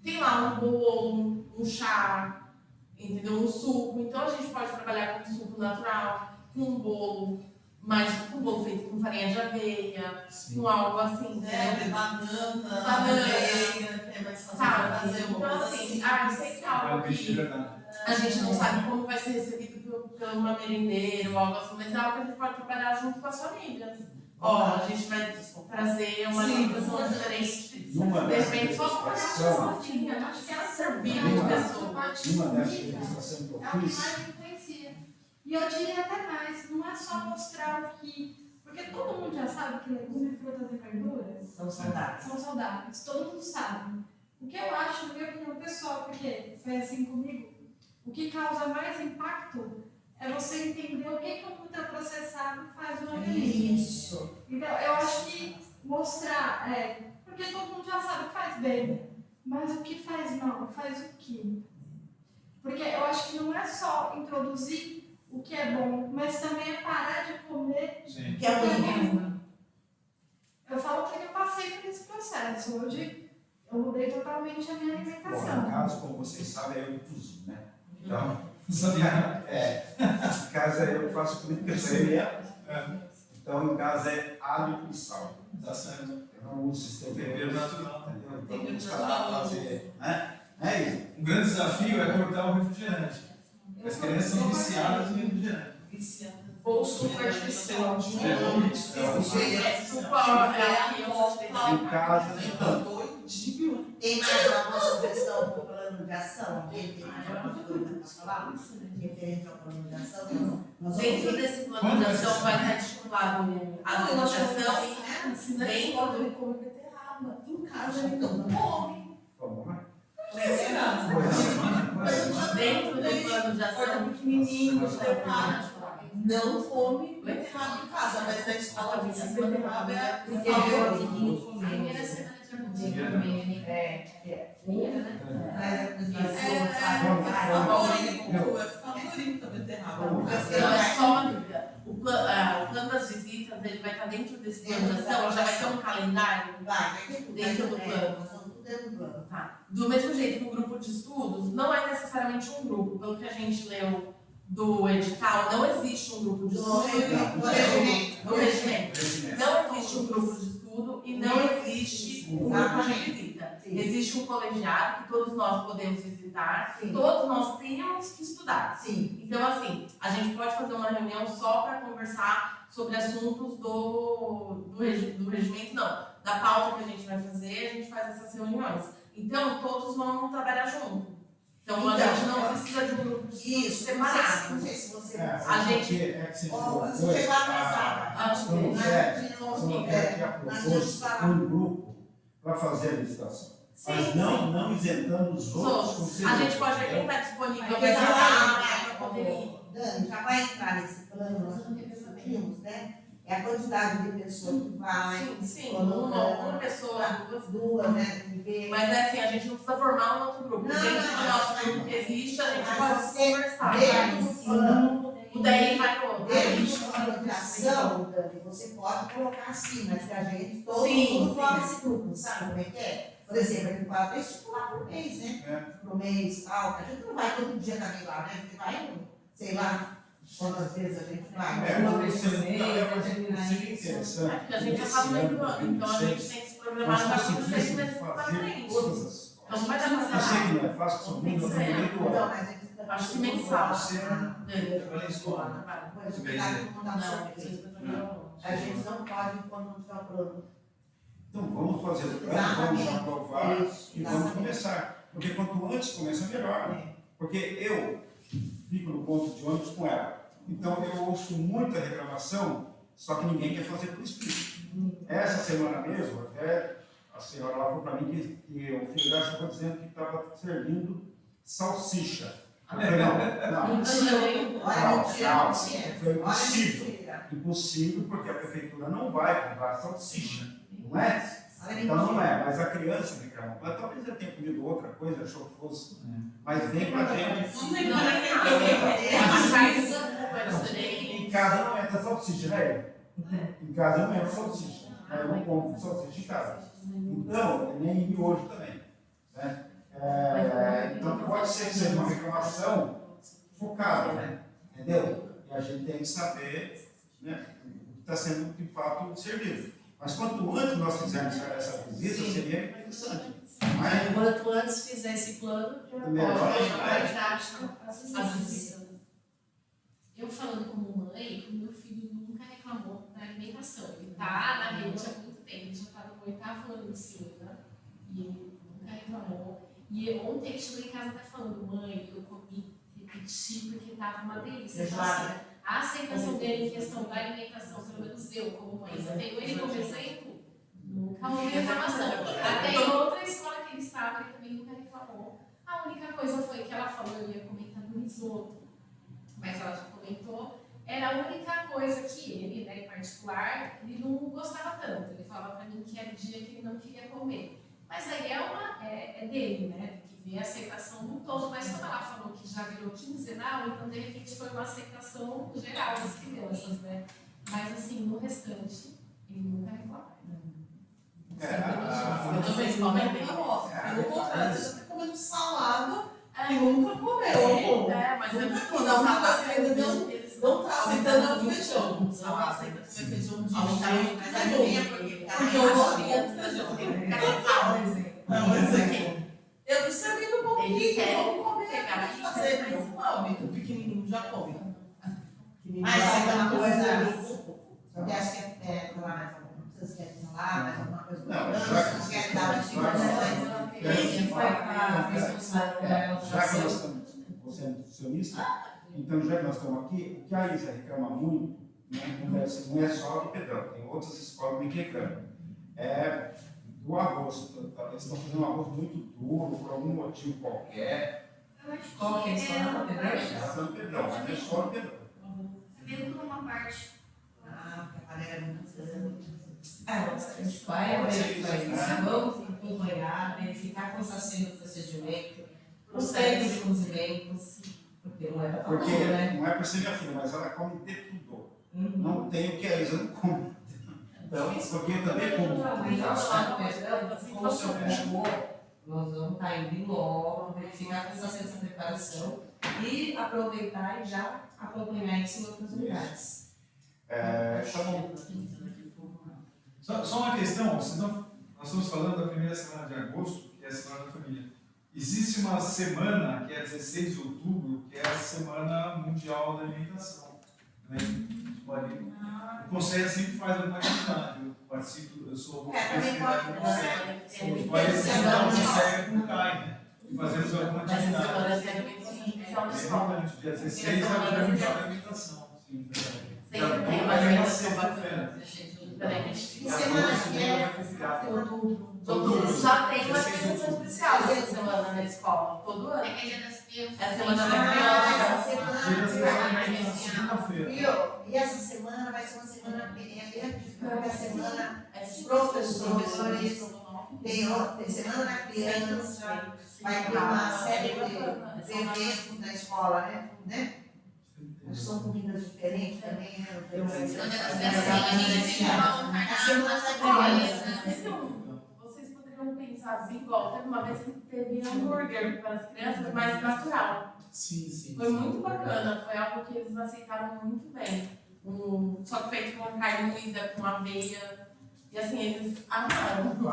Tem lá um bolo, um chá, entendeu? Um suco. Então a gente pode trabalhar com suco natural, com um bolo, mas com um bolo feito com farinha de aveia, com algo assim, né? Banana, aveia, que é mais fácil Sabe? fazer uma Então coisa assim, assim. eu sei que é algo que a gente não sabe como vai ser recebido por uma merendeira ou algo assim, mas é algo que a gente pode trabalhar junto com as famílias. Ó, a gente vai trazer uma alimentação diferente. De repente, só para a sozinha, acho que ela servir as pessoas. Uma dessas demonstrações que eu É o que fiz, mais influencia. E eu diria até mais, não é só mostrar o que. Porque todo mundo já sabe que legumes, frutas e verduras São saudáveis. são saudáveis, todo mundo sabe. O que eu acho, na minha opinião pessoal, porque foi assim comigo, o que causa mais impacto é você entender o que o ultraprocessado faz no organismo. Isso. Então, eu acho que mostrar, porque todo mundo já sabe que faz bem, mas o que faz mal, faz o quê? Porque eu acho que não é só introduzir o que é bom, mas também é parar de comer Sim. Que é horrível. Eu falo porque eu passei por esse processo. Hoje eu mudei totalmente a minha bom, alimentação. em casa, como vocês sabem, eu cozinho, né? Então, Sabia? em casa eu faço comida que eu sei. Então, em casa é alho e sal. Tá certo. Eu não uso sistema Tempero natural. entendeu? Então, buscar lá fazer. É isso. Um grande desafio é cortar o refrigerante. As crianças são viciadas em refrigerante. Ou suco artificial. Em casa, Tem mais alguma sugestão para o plano de ação? Alguém tem mais alguma coisa para falar? Referente ao plano de ação? Dentro desse plano de ação vai estar articulado a alimentação Se na escola ele come beterraba, em casa ele não come. vamos lá. dentro do plano de ação. Olha, pequenininho, não come beterraba em casa, mas na escola diz que beterraba é a Primeira semana de agosto. favorito a beterraba. Não, é só uma dúvida. O plano das visitas ele vai estar dentro desse plano de ação? Já vai ter um calendário dentro do plano? Dentro do plano. Tá. Do mesmo jeito que o grupo de estudos não é necessariamente um grupo. Pelo que a gente leu do edital, não existe um grupo de estudos. No regimento. Não existe um grupo de estudos. estudo e não existe um grupo de visita. Sim. Existe um colegiado que todos nós podemos visitar, Sim. todos nós temos que estudar. Sim. Então, assim, a gente pode fazer uma reunião só para conversar sobre assuntos do regimento, não. Da pauta que a gente vai fazer, a gente faz essas reuniões. Então, todos vão trabalhar junto. Então, a gente não precisa de um grupo de estudo Isso, separado. não sei se você... A gente- É que você Ó, falou, você chegou atrasada. Acho que Como Nós é, tínhamos como que- é que a nós tínhamos propôs que falar. um grupo para fazer a licitação. Mas Sim, não isentando os outros a conselheiros. gente pode ver quem está disponível Porque para já vai, para poder ir. Dani, já vai entrar nesse plano, nós discutimos, né? É a quantidade de pessoas que vai, Sim, colocando uma pessoa, duas, né? Que vê. mas é assim, a gente não precisa formar um outro grupo. Não, Dentro não, do nosso não, grupo não. que existe, a gente Mas pode você conversar. dentro do plano, O daí vai pro outro. dentro do plano de ação, Dani, você pode colocar assim, mas que a gente, todo Sim, mundo sim. forma esse grupo, sabe como é que é? Por exemplo, a gente pode estipular por mês, né? É. Por mês, tal. A gente não vai todo dia também lá, né? A gente vai, sei lá, quantas vezes a gente vai. É, uma mas vez por seria mês, seria isso. interessante. Porque a gente já esse está no meio ano do ano, então a gente tem que se programar nós para 6 conseguíssemos meses para fazer frente. todas as escolas. Então não vai dar para Eu sei fazer. que não é fácil, são Tem que muitos no ser. meio do Não, ano. mas a gente tá Acho que mensal. Você trabalha em escola. Mas o que dá para Não, sobre isso isso? é A gente não pode enquanto não tiver o plano. Então vamos fazer o plano, vamos Exatamente. aprovar Isso, e vamos exatamente. começar. Porque quanto antes começa, melhor. Porque eu fico no ponto de ônibus com ela. Então eu ouço muita reclamação, só que ninguém quer fazer por escrito. Essa semana mesmo, até a senhora lá falou para mim que o filho dela estava dizendo que estava servindo salsicha. Eu falei, não, Olha, mentira, calma. mentira. Foi Olha, impossível. mentira. Impossível, porque a prefeitura não vai comprar salsicha, não é? Olha, Então não mentira. é, mas a criança reclama. Mas talvez ele tenha comido outra coisa, achou que fosse. Mas vem pra gente. Não tem nada. Em casa não entra salsicha, né? Em casa não entra salsicha. Eu não compro salsicha em casa. Então, nem miojo também. Né? Então pode ser que seja uma reclamação focada, né? Entendeu? E a gente tem que saber, né, o que está sendo de fato servido. Mas quanto antes nós fizermos essa visita, seria interessante. Mas Quanto antes fizer esse plano, já Melhor pode ainda. mais prático as As visitas. visitas. Eu falando como mãe, o meu filho nunca reclamou da alimentação. Ele tá na rede há muito tempo, ele já está no 8º ano de ensino, e ele nunca reclamou. E ontem ele chegou em casa até falando, mãe, eu comi, repeti porque estava uma delícia. Então, assim, a aceitação dele em questão da alimentação, pelo menos eu como mãe, eu tenho ele como exemplo, nunca houve reclamação. Até em outra escola que ele estava, ele também nunca reclamou. A única coisa foi que ela falou, eu ia comentar do risoto, mas ela já comentou, era a única coisa que ele, né, em particular, ele não gostava tanto. Ele falava para mim que era o dia que ele não queria comer. Mas aí é dele, né? Tem que ver a aceitação no todo. Mas quando ela falou que já virou quinzenal, então de repente foi uma aceitação geral das crianças, né? Mas assim, no restante, ele nunca reclamou. Eu também nunca reclamou. Pelo contrário, eu já estou comendo salada e nunca comeu. Mas é Nunca muito comeu. A única coisa que ele não está aceitando é o feijão. Não Sabe? aceita comer feijão de Aumentar Mas a é linha, bom. porque Porque eu gostaria de feijão. Não, mas aqui. Eu tô servindo um pouquinho, Eles querem vamos comer, pegar vamos fazer, mas come. O pequenininho já come. Mas é uma coisa. Porque acho que falar mais alguma coisa. Vocês querem falar mais alguma coisa? Não, Vocês querem dar uma explicação? Esse foi a responsável da já que nós elaboração. estamos, você é nutricionista, então já que nós estamos aqui, o que a Isa reclama muito, né, não é só do Pedrão, tem outras escolas também que reclamam. É do arroz. Eles estão fazendo um arroz muito duro, por algum motivo qualquer. Qual que é a escola do Pedrão? É São Pedrão, mas não é só do Pedrão. Dentro de uma parte. Ah, porque a panela é muito A gente vai verificar, vamos acompanhar, verificar como está sendo o procedimento, os tempos de cozimentos, porque não é para todo Porque mundo, né? não é por ser minha filha, mas ela come de tudo. Uhum. Não tem o que a Isa não come. Então, porque eu também como. Como o senhor colocou, nós vamos estar indo em logo, verificar como está sendo essa preparação e aproveitar e já acompanhar isso em outras unidades. Tá bom. Só uma questão, nós estamos falando da primeira semana de agosto, que é a Semana da Família. Existe uma semana, que é 16 de outubro, que é a Semana Mundial da Alimentação. Né? O Conselho sempre faz alguma atividade, eu participo, eu sou secretário do Conselho. Pode ser que não consegue com o CAI, né? E fazemos alguma Essa atividade. semana de alimentação especial na É escola. importante, dia 16 é o Dia Mundial da Alimentação. Sim, verdade. Sempre tem uma Vai ter uma alimentação sexta-feira. bacana. Diferente. E semana que é Outubro só tem uma alimentação especial essa semana na escola, todo ano. É que é dia das crianças. É a semana da essa criança. Dia da semana. Semana, segunda-feira. E essa semana vai ser uma semana grande, porque a semana É dos professores, tem semana da criança, vai ter uma série de eventos na escola, né? São comidas diferentes também, né? No dia das crianças, a gente tem uma A semana da criança. criança. Vocês poderiam pensar assim, igual teve uma vez que teve hambúrguer para as crianças, mais natural. Sim. Foi muito bacana, foi algo que eles aceitaram muito bem. Só que feito com carne moída, com aveia. E assim, eles amaram. Com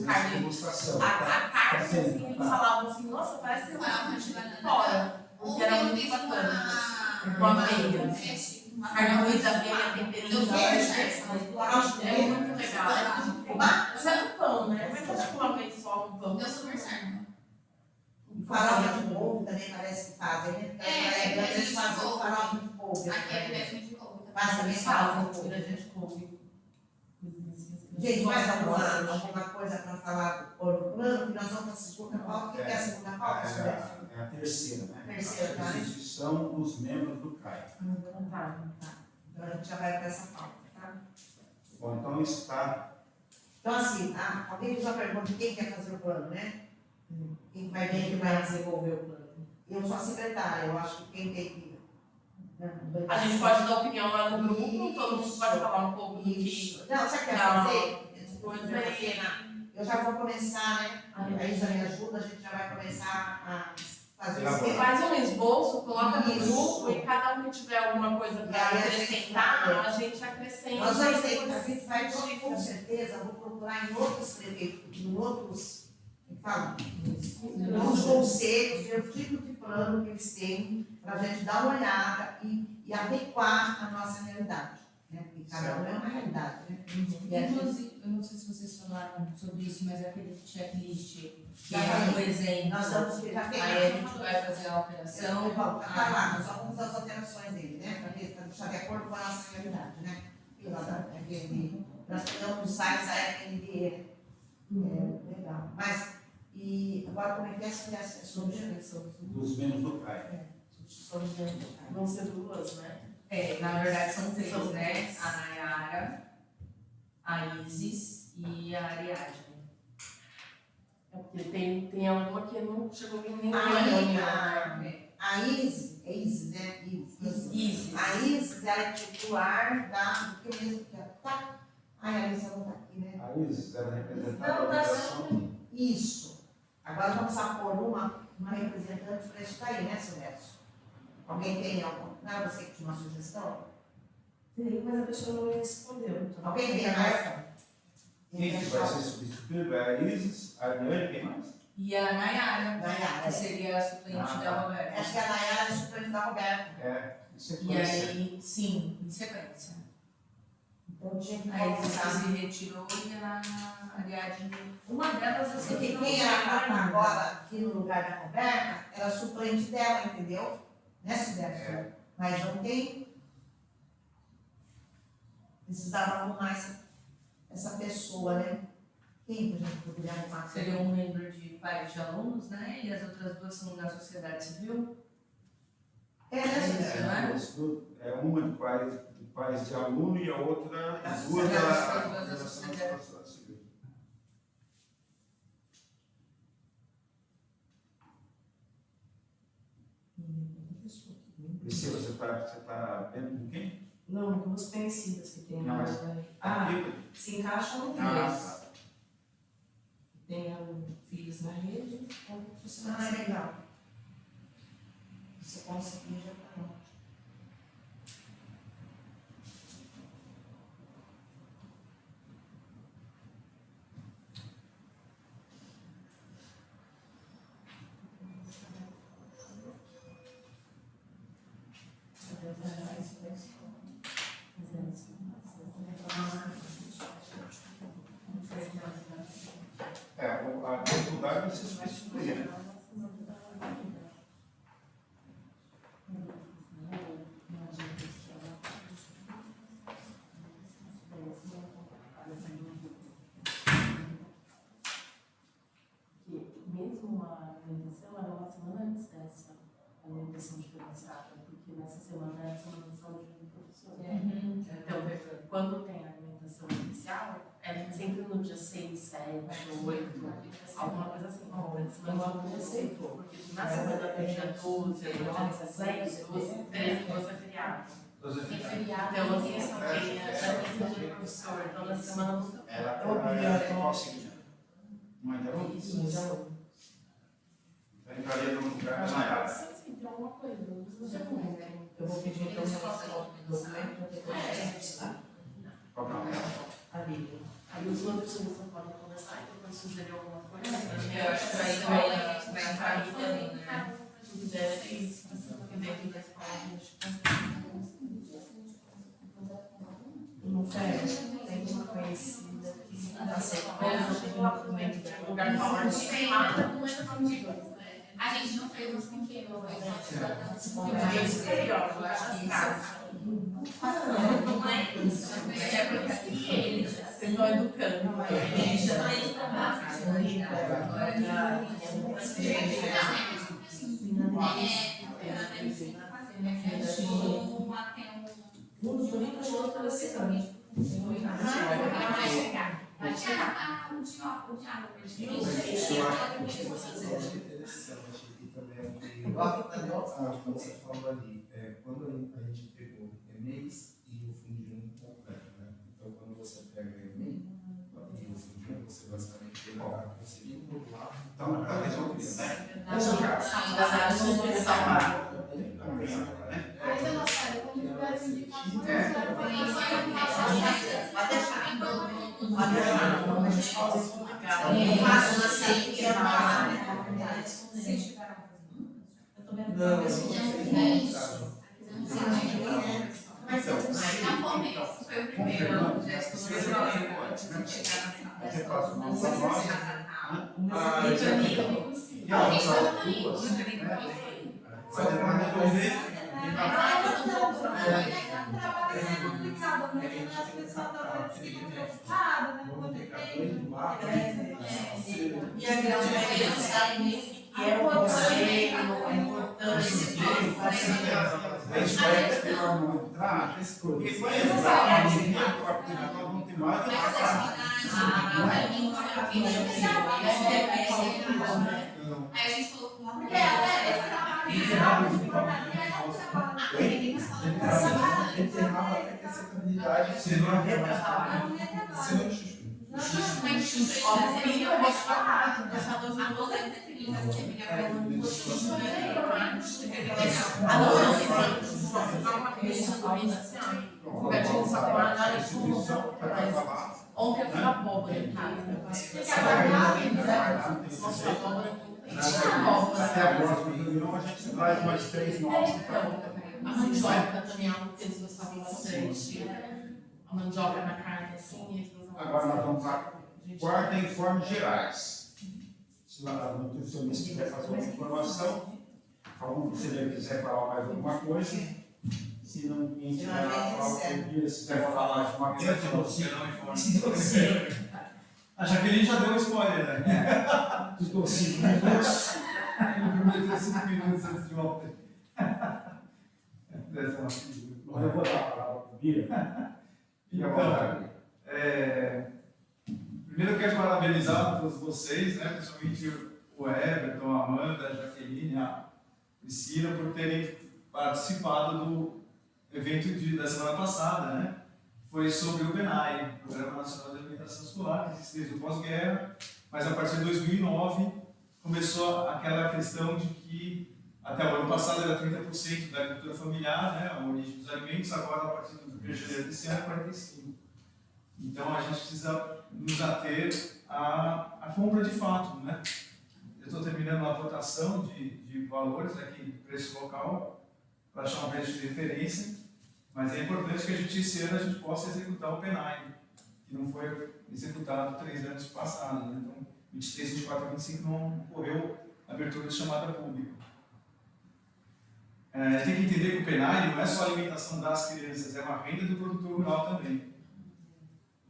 carne. degustação. A carne, assim, eles falavam assim, nossa, parece ser uma de fora. Porque era muito bacana. Com aveia. Carne moída, aveia, temperinho. É muito legal. Isso é no pão, né? Mas acho que uma vez só no pão. Deu super certo. Farofa de polvo também parece que fazem, né? Eles fazem farofa de polvo. Aqui é peixe de couve. Faz também farofa de polvo. A gente come. Gente, mais alguma coisa para falar do plano? Que nós vamos para a segunda pauta. O que é a segunda pauta? É a terceira, né? Terceira, tá? A substituição dos membros do CAI. Tá. Então a gente já vai para essa pauta, tá? Bom, então está. Então, assim, alguém fez uma pergunta: quem quer fazer o plano, né? Quem vai ver que vai desenvolver o plano? Eu sou a secretária, eu acho que quem tem que. A gente pode dar opinião lá no grupo, todo mundo pode falar um pouco do que. Isso. Não, sabe o que vai fazer? Eu já vou começar, né? A Isa me ajuda, a gente já vai começar a fazer o esquema. Faz um esboço, coloca no Isso. grupo e cada um que tiver alguma coisa para acrescentar, a gente acrescenta. Nós vamos ter, a gente vai com certeza, vou procurar em outros prefeitos, em outros, nos conselhos, ver o tipo de plano que eles têm, para a gente dar uma olhada e adequar a nossa realidade. Né? Porque cada um é uma realidade. Né? E a gente, Inclusive, eu não sei se vocês falaram sobre isso, mas aquele checklist que Já é falei. um exemplo. nós vamos já tem. Aí a gente vai fazer a alteração. Então, tá lá, nós vamos fazer as alterações dele, né? Para deixar de acordo com a nossa realidade, né? Nós pegamos o site da FNDE. Legal. Mas, e agora como é que é essa substituição? Dos membros do CAI. Substituição dos membros do CAI. Vão ser duas, né? Na verdade são três, né? A Nayara, a Isis e a Ariadne. É porque tem alguma que não chegou em nenhuma A Isis, é Isis, né? Isis. A Isis é a titular do que mesmo que tá. A Isis não está aqui, né? A Isis era representada Não, da tá organização. Isso. Agora vamos pôr uma representante para isso daí, né, Silvestre? Alguém tem algum? Não é você que tinha uma sugestão? Tem, mas a pessoa não me respondeu. Então. Alguém tem a Quem que vai ser substituído é a Isis, a Ariane, quem mais? E a Nayara, Nayara. que seria a suplente da Roberta. Acho que a Nayara é suplente da Roberta. É, em E sequência. aí, sim, em sequência. Então tinha que A Isis voltar. se retirou e a Ariadne, uma delas assim, Porque quem era agora aqui no lugar da Roberta era suplente dela, entendeu? Né, Silvestre? Mas não tem. Precisava arrumar essa pessoa, né? Quem que a gente poderia arrumar? seria um membro de pares de alunos, né? E as outras duas são da sociedade civil. É, né, Silvestre? Uma de pais de aluno e a outra Da duas da sociedade, Organização da Sociedade Civil. Priscila, você está vendo com quem? Não, duas conhecidas que tem Não, lá. mas- Ah, Aqui? se encaixam no Ah, três. tá. Tenham filhos na rede, ou Ah, é legal. Se conseguir, já tá ótimo. A dificuldade é você substituir, né? Mesmo a alimentação, era uma semana antes dessa alimentação diferenciada, porque nessa semana é a semana de saúde do professor. Então, quando tem alimentação especial, é sempre no dia 6, 7, 8, alguma coisa assim. Na semana do dia 6, porque na semana do dia 12, dia 16, 12, 13, 12 é feriado. Então, assim, são tem a alimentação do professor, então na semana do Ela é qual signo? Não é de isso, então. Então, entraria no lugar da Nayara. Sim, tem alguma coisa, não precisa ser muito. Eu vou pedir então um documento para ter Qual que é o nome? ali. Aí os outros não podem conversar, então pode sugerir alguma coisa. Eu acho que vai entrar aí também, né? Dentro da escola, a gente No FED, tem uma conhecida que aceitou um documento de lugar de morte. A gente não fez os brinquedos, eu acho que não é isso. É porque aqui eles estão educando. eles já vai chegar o diálogo. Eu acho que você falou é interessante e também quando você falou ali, quando a gente pegou EMEIs e o fundinho completo, né? Então, quando você pega EMEI e o fundinho, você basicamente está conseguindo modular. Então, está resolvido, né? Ainda não sai, quando tiver as indicações, Foi o primeiro gesto do E a grande maioria sabe que é o conselho, a importância Isso é esperar não entrar, porque vai entrar, não tem mais que passar. Aí a gente colocou uma porque até esse trabalho de portaria é um trabalho. Ele encerrava até que a acessibilidade se não Ontem eu fui na abóbora em casa. Até a próxima reunião a gente traz mais 3 novos. A mandioca também é algo que eles gostavam bastante. A mandioca na carne, assim, eles gostavam. Agora nós vamos para a quarta informes gerais. Se a nutricionista quiser fazer uma informação, algum conselheiro quiser falar mais alguma coisa, se não ninguém quiser falar o dia, se quiser falar mais uma coisa, A Jaqueline já deu um spoiler, né? ficou 5 minutos. Ele prometeu 5 minutos antes de ontem. Mas eu vou dar a palavra para o Bia. Então, primeiro eu quero parabenizar a todos vocês, né, principalmente o Everton, a Amanda, a Jaqueline, a Priscila, por terem participado do evento da semana passada, né? Foi sobre o PNAE, Programa Nacional de Alimentação Escolar, que existe desde o pós-guerra, mas a partir de 2009 começou aquela questão de que até o ano passado era 30% da agricultura familiar, né, a origem dos alimentos, agora a partir do 1º de janeiro desse ano é 45%. Então a gente precisa nos ater à compra de fato, né? Eu estou terminando uma aportação de valores aqui, preço local, para achar um preço de referência, mas é importante que esse ano a gente possa executar o PNAE, que não foi executado 3 anos passados, né? Então 23, 24 e 25 não ocorreu abertura de chamada pública. Tem que entender que o PENAI não é só a alimentação das crianças, é uma renda do produtor rural também.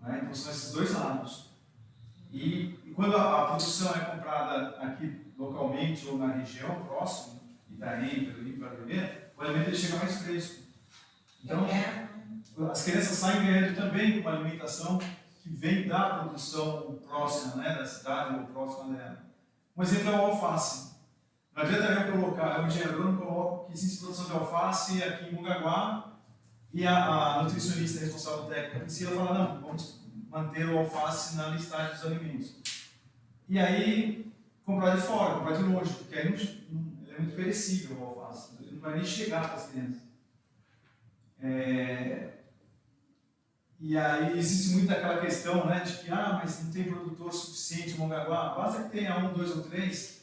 Né? Então são esses dois lados. E quando a produção é comprada aqui localmente ou na região próxima, Itaém, Peruíbe, Paraíba, o alimento ele chega mais fresco. Então, as crianças saem ganhando também com uma alimentação que vem da produção próxima, né, da cidade ou próxima dela. Um exemplo é o alface. Não adianta eu colocar, o engenheiro agrônomo coloca que existe produção de alface aqui em Mongaguá e a nutricionista responsável técnica precisa falar, não, vamos manter o alface na listagem dos alimentos. E aí, comprar de fora, comprar de longe, porque aí ele é muito perecível o alface, ele não vai nem chegar para as crianças. E aí existe muito aquela questão, né, de que mas não tem produtor suficiente em Mongaguá, basta que tenha 1, 2 ou 3.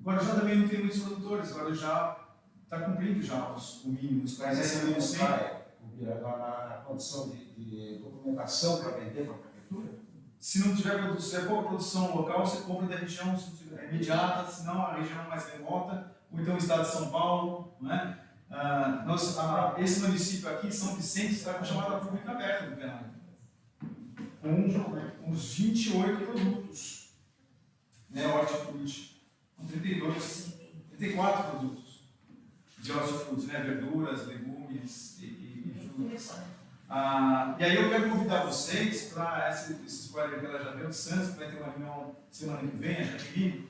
Guarujá também não tem muitos produtores, Guarujá está cumprindo já o mínimo, os Mas esse mínimo não vai na condição de documentação para vender para a prefeitura? Se não tiver produção, se é pouca produção local, você compra da região imediata, se não a região mais remota, ou então o estado de São Paulo, né? Esse município aqui, São Vicente, está com chamada pública aberta no PENAI, com uns 28 produtos, né, hortifruti, com 34 produtos de hortifruti, né, verduras, legumes e frutas. E aí eu quero convidar vocês para esse spoiler que ela já deu de Santos, que vai ter uma reunião semana que vem, a Jaqueline.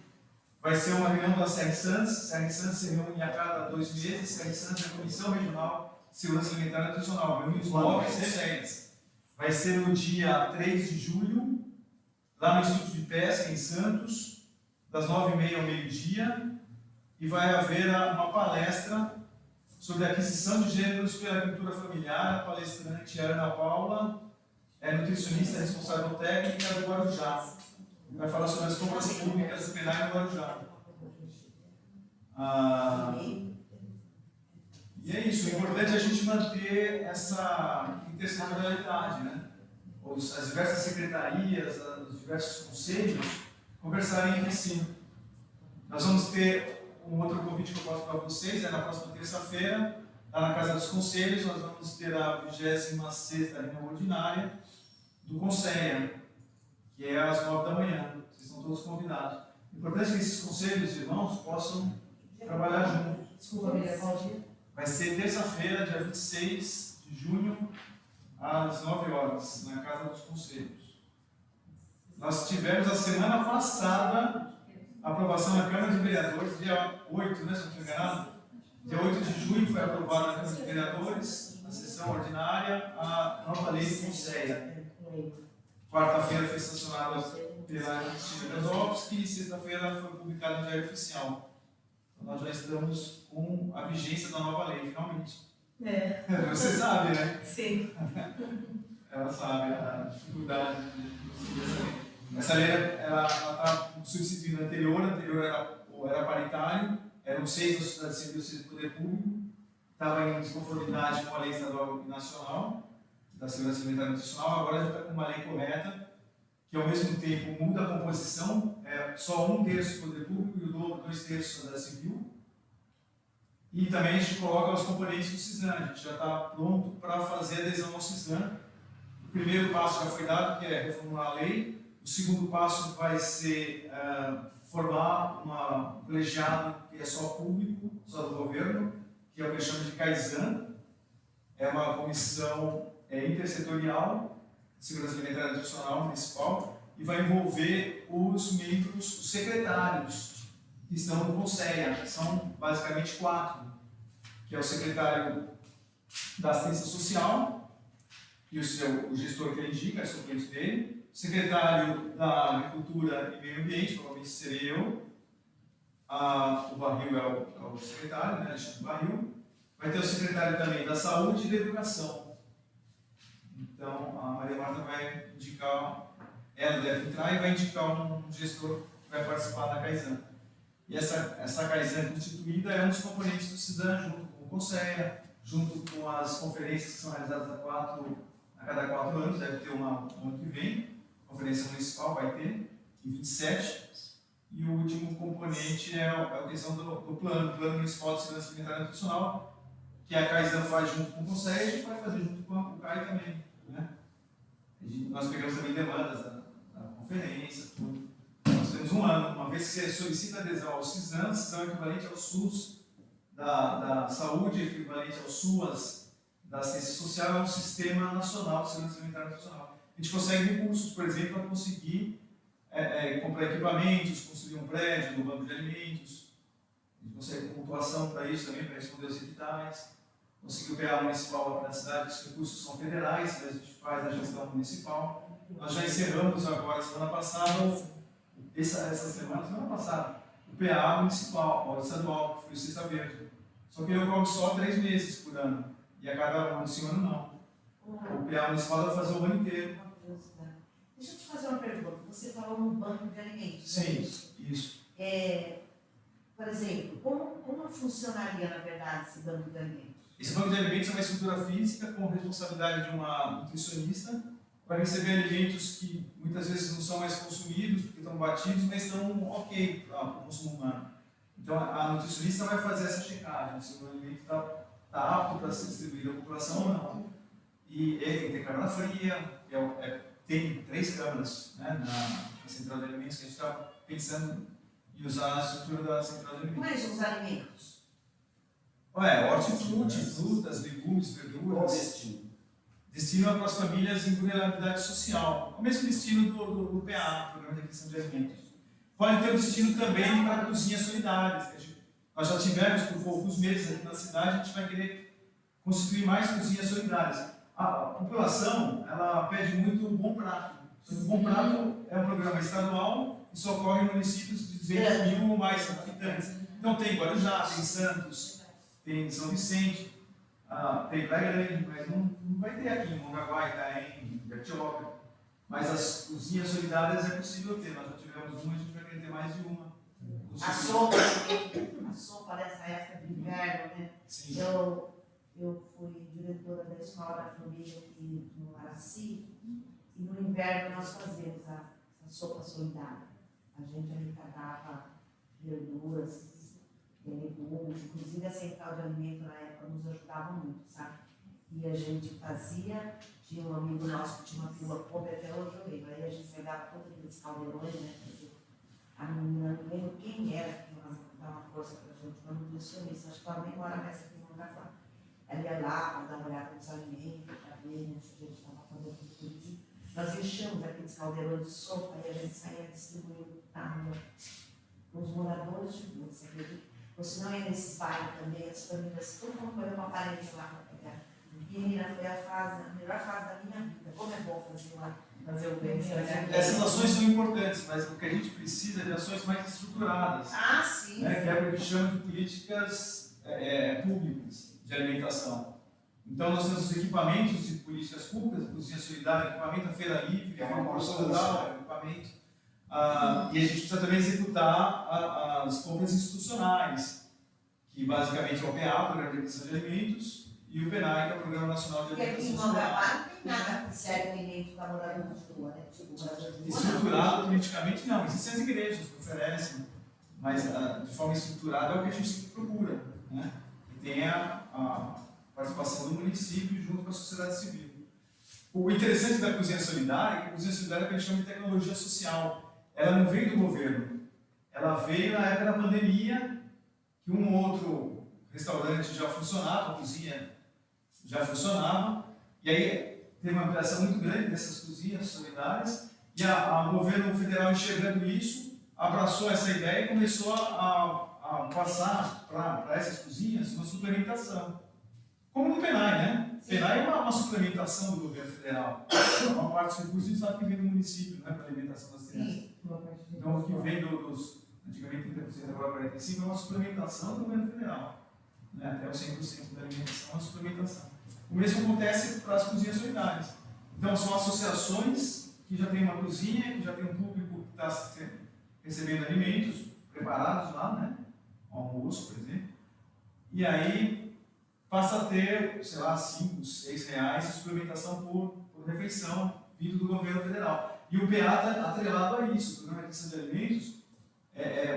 Vai ser uma reunião da Serra Santos. Serra Santos se reúne a cada 2 meses. Serra Santos é a Comissão Regional de Segurança Alimentar e Nutricional. Reúne os 9 CGEs. Vai ser no dia 3 de julho, lá no Instituto de Pesca, em Santos, das 9h30 ao meio-dia. E vai haver uma palestra sobre a aquisição de gêneros pela agricultura familiar. A palestrante é Ana Paula, é nutricionista responsável técnica do Guarujá. Vai falar sobre as compras públicas do PENAI no Guarujá. E é isso, o importante é a gente manter essa intersetorialidade, né? As diversas secretarias, os diversos conselhos conversarem entre si. Nós vamos ter um outro convite que eu faço para vocês, na próxima terça-feira, lá na Casa dos Conselhos, nós vamos ter a 26ª reunião ordinária do Conselho, que é às 9 da manhã. Vocês estão todos convidados. O importante é que esses conselhos, irmãos, possam trabalhar juntos. Desculpa, Miriam, qual dia? Vai ser terça-feira, dia 26 de junho, às 9 horas, na Casa dos Conselhos. Nós tivemos a semana passada a aprovação na Câmara de Vereadores, dia 8, né, se não estou enganado? Dia 8 de junho foi aprovada na Câmara de Vereadores, na sessão ordinária, a nova lei do Conselho. Quarta-feira foi sancionada pela Cristina Gazowski e sexta-feira foi publicada no Diário Oficial. Então nós já estamos com a vigência da nova lei, finalmente. Você sabe, né? Sim. Ela sabe a dificuldade de seguir essa lei. Essa lei está substituindo a anterior era paritário, eram 6 da sociedade civil e 6 do poder público, estava em desconformidade com a lei estadual e nacional da segurança alimentar e nutricional, agora já está com uma lei correta, que ao mesmo tempo muda a composição, só 1/3 do poder público e o dobro 2/3 da sociedade civil. E também a gente coloca os componentes do CISAM, a gente já está pronto para fazer adesão ao CISAM. O primeiro passo já foi dado, que é reformular a lei. O segundo passo vai ser formar um colegiado que é só público, só do governo, que é o que chama de CAISAN. É uma comissão intersetorial de segurança alimentar e nutricional municipal e vai envolver os membros, os secretários que estão no Conselho, que são basicamente 4, que é o secretário da Assistência Social e o gestor que ele indica, é suplente dele, o secretário da Agricultura e Meio Ambiente, provavelmente serei eu, o Barril é o secretário, né, Alexandre Barril, vai ter o secretário também da Saúde e da Educação. Então, a Maria Marta vai indicar, ela deve entrar e vai indicar um gestor que vai participar da CAISAN. E essa CAISAN constituída é um dos componentes do CISAM, junto com o Conselho, junto com as conferências que são realizadas a cada 4 anos, deve ter uma ano que vem, conferência municipal vai ter, em 27, e o último componente é a questão do Plano Municipal de Segurança Alimentar e Nutricional, que a CAISAN faz junto com o CONSEG e vai fazer junto com o CAI também. Né? Nós pegamos também demandas da conferência, tudo. Nós temos um ano, uma vez que você solicita adesão ao CISAM, CISAM é equivalente ao SUS da saúde, equivalente ao SUAS da assistência social, é um Sistema Nacional de Segurança Alimentar e Nutricional. A gente consegue recursos, por exemplo, para conseguir comprar equipamentos, construir um prédio, um banco de alimentos. A gente consegue pontuação para isso também, para responder os editais. Conseguir o PA municipal aqui na cidade, os recursos são federais, mas a gente faz a gestão municipal. Nós já encerramos agora, semana passada, semana passada, o PA municipal, o estadual, que foi o Cesta Verde. Só que ele ocorre só 3 meses por ano, e a cada ano, esse ano não. O PA municipal vai fazer o ano inteiro. Deixa eu te fazer uma pergunta. Você falou no banco de alimentos. Sim, isso. Por exemplo, como funcionaria, na verdade, esse banco de alimentos? Esse banco de alimentos é uma estrutura física com responsabilidade de uma nutricionista para receber alimentos que muitas vezes não são mais consumidos porque estão batidos, mas estão ok para o consumo humano. Então a nutricionista vai fazer essa checagem, se o alimento está apto para ser distribuído à população ou não. E ele tem que ter câmara fria, tem 3 câmaras, né, na central de alimentos, que a gente está pensando em usar a estrutura da central de alimentos. Quais os alimentos? Hortifruti, frutas, legumes, verduras. Destino para as famílias em vulnerabilidade social. O mesmo destino do PA, Programa de Aquisição de Alimentos. Pode ter o destino também para cozinhas solidárias. Nós já tivemos por poucos meses aqui na cidade, a gente vai querer constituir mais cozinhas solidárias. A população, ela pede muito o Bom Prato. O Bom Prato é um programa estadual e só ocorre em municípios de 200 mil ou mais habitantes. Então tem Guarujá, tem Santos, tem São Vicente, tem Praia Grande, mas não vai ter aqui em Mongaguá, Itaém, Bertioga. Mas as cozinhas solidárias é possível ter. Nós já tivemos uma, a gente vai querer ter mais de uma. A sopa dessa época de inverno, né? Sim. Eu fui diretora da Escola da Família aqui no Araci, e no inverno nós fazemos a sopa solidária. A gente arrecadava verduras, legumes, inclusive a central de alimento na época nos ajudava muito, sabe? E a gente fazia, tinha um amigo nosso que tinha uma fila pobre, até hoje eu lembro, aí a gente pegava todos aqueles caldeirões, né? A menina, não lembro quem era que dava uma força pra gente, uma nutricionista, acho que ela nem mora nessa aqui no Mongaguá. Ela ia lá para dar uma olhada nos alimentos, para ver se a gente estava fazendo tudo isso. Nós enchemos aqueles caldeirões de sopa e a gente saía distribuindo na rua para os moradores de rua, você acredita? Ou se não ia nesses bairros também, as famílias, todo mundo foi uma parede lá para pegar. E menina, foi a melhor fase da minha vida. Como é bom fazer o bem. Essas ações são importantes, mas o que a gente precisa é de ações mais estruturadas. Ah, sim. Né, que é o que chama de políticas públicas de alimentação. Então, nós temos os equipamentos de políticas públicas, a cozinha solidária, equipamento, a feira livre, a formação rural, equipamento. E a gente precisa também executar as compras institucionais, que basicamente é o PA, o Programa de Aquisição de Alimentos, e o PENAI, que é o Programa Nacional de Porque aqui Alimentação em Social. Mongaguá não tem nada que serve alimentos para moradores de rua, né? Tipo, moradores de rua. Estruturado politicamente, não. Existem as igrejas que oferecem, mas de forma estruturada é o que a gente procura, né? Que tenha a participação do município junto com a sociedade civil. O interessante da cozinha solidária é que a cozinha solidária é o que a gente chama de tecnologia social. Ela não veio do governo, ela veio na época da pandemia, que um ou outro restaurante já funcionava, a cozinha já funcionava, e aí teve uma ampliação muito grande dessas cozinhas solidárias, e o governo federal, enxergando isso, abraçou essa ideia e começou a passar para essas cozinhas uma suplementação. Como no PENAI, né? O PENAI é uma suplementação do governo federal. Uma parte dos recursos a gente sabe que vem do município, né, para a alimentação das crianças. Então, o que vem antigamente 30%, agora 45%, é uma suplementação do governo federal. Né? Até os 100% da alimentação é uma suplementação. O mesmo acontece para as cozinhas solidárias. Então, são associações que já têm uma cozinha, que já tem um público que está recebendo alimentos preparados lá, né? Almoço, por exemplo. E aí passa a ter, sei lá, 5, 6 reais de suplementação por refeição vindo do governo federal. E o PA está atrelado a isso. O Programa de Aquisição de Alimentos,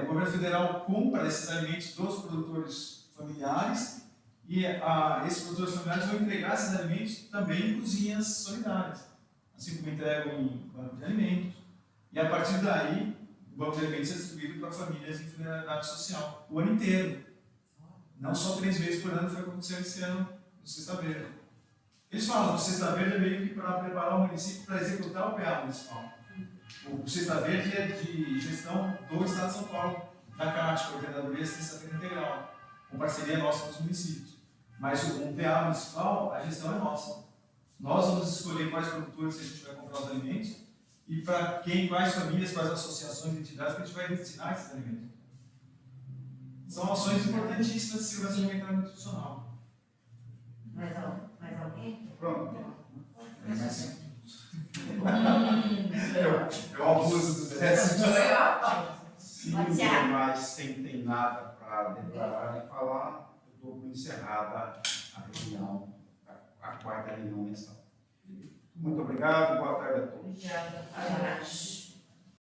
o governo federal compra esses alimentos dos produtores familiares e esses produtores familiares vão entregar esses alimentos também em cozinhas solidárias, assim como entregam em banco de alimentos. E a partir daí, o banco de alimentos é distribuído para famílias em vulnerabilidade social o ano inteiro. Não só 3 vezes por ano, foi o que aconteceu esse ano no Cesta Verde. Eles falam que o Cesta Verde é meio que para preparar o município para executar o PA municipal. O Cesta Verde é de gestão do Estado de São Paulo, da CAT, Coordenadoria de Assistência Verde Integral, com parceria nossa com os municípios. Mas o PA municipal, a gestão é nossa. Nós vamos escolher quais produtores que a gente vai comprar os alimentos e para quais famílias, quais associações e entidades que a gente vai destinar esses alimentos. São ações importantíssimas de segurança alimentar e nutricional. Mais alguém? Pronto. Eu abuso do 10. Se ninguém mais tem nada para declarar e falar, eu dou por encerrada a reunião, a 4ª reunião mensal. Muito obrigado, boa tarde a todos. Obrigada.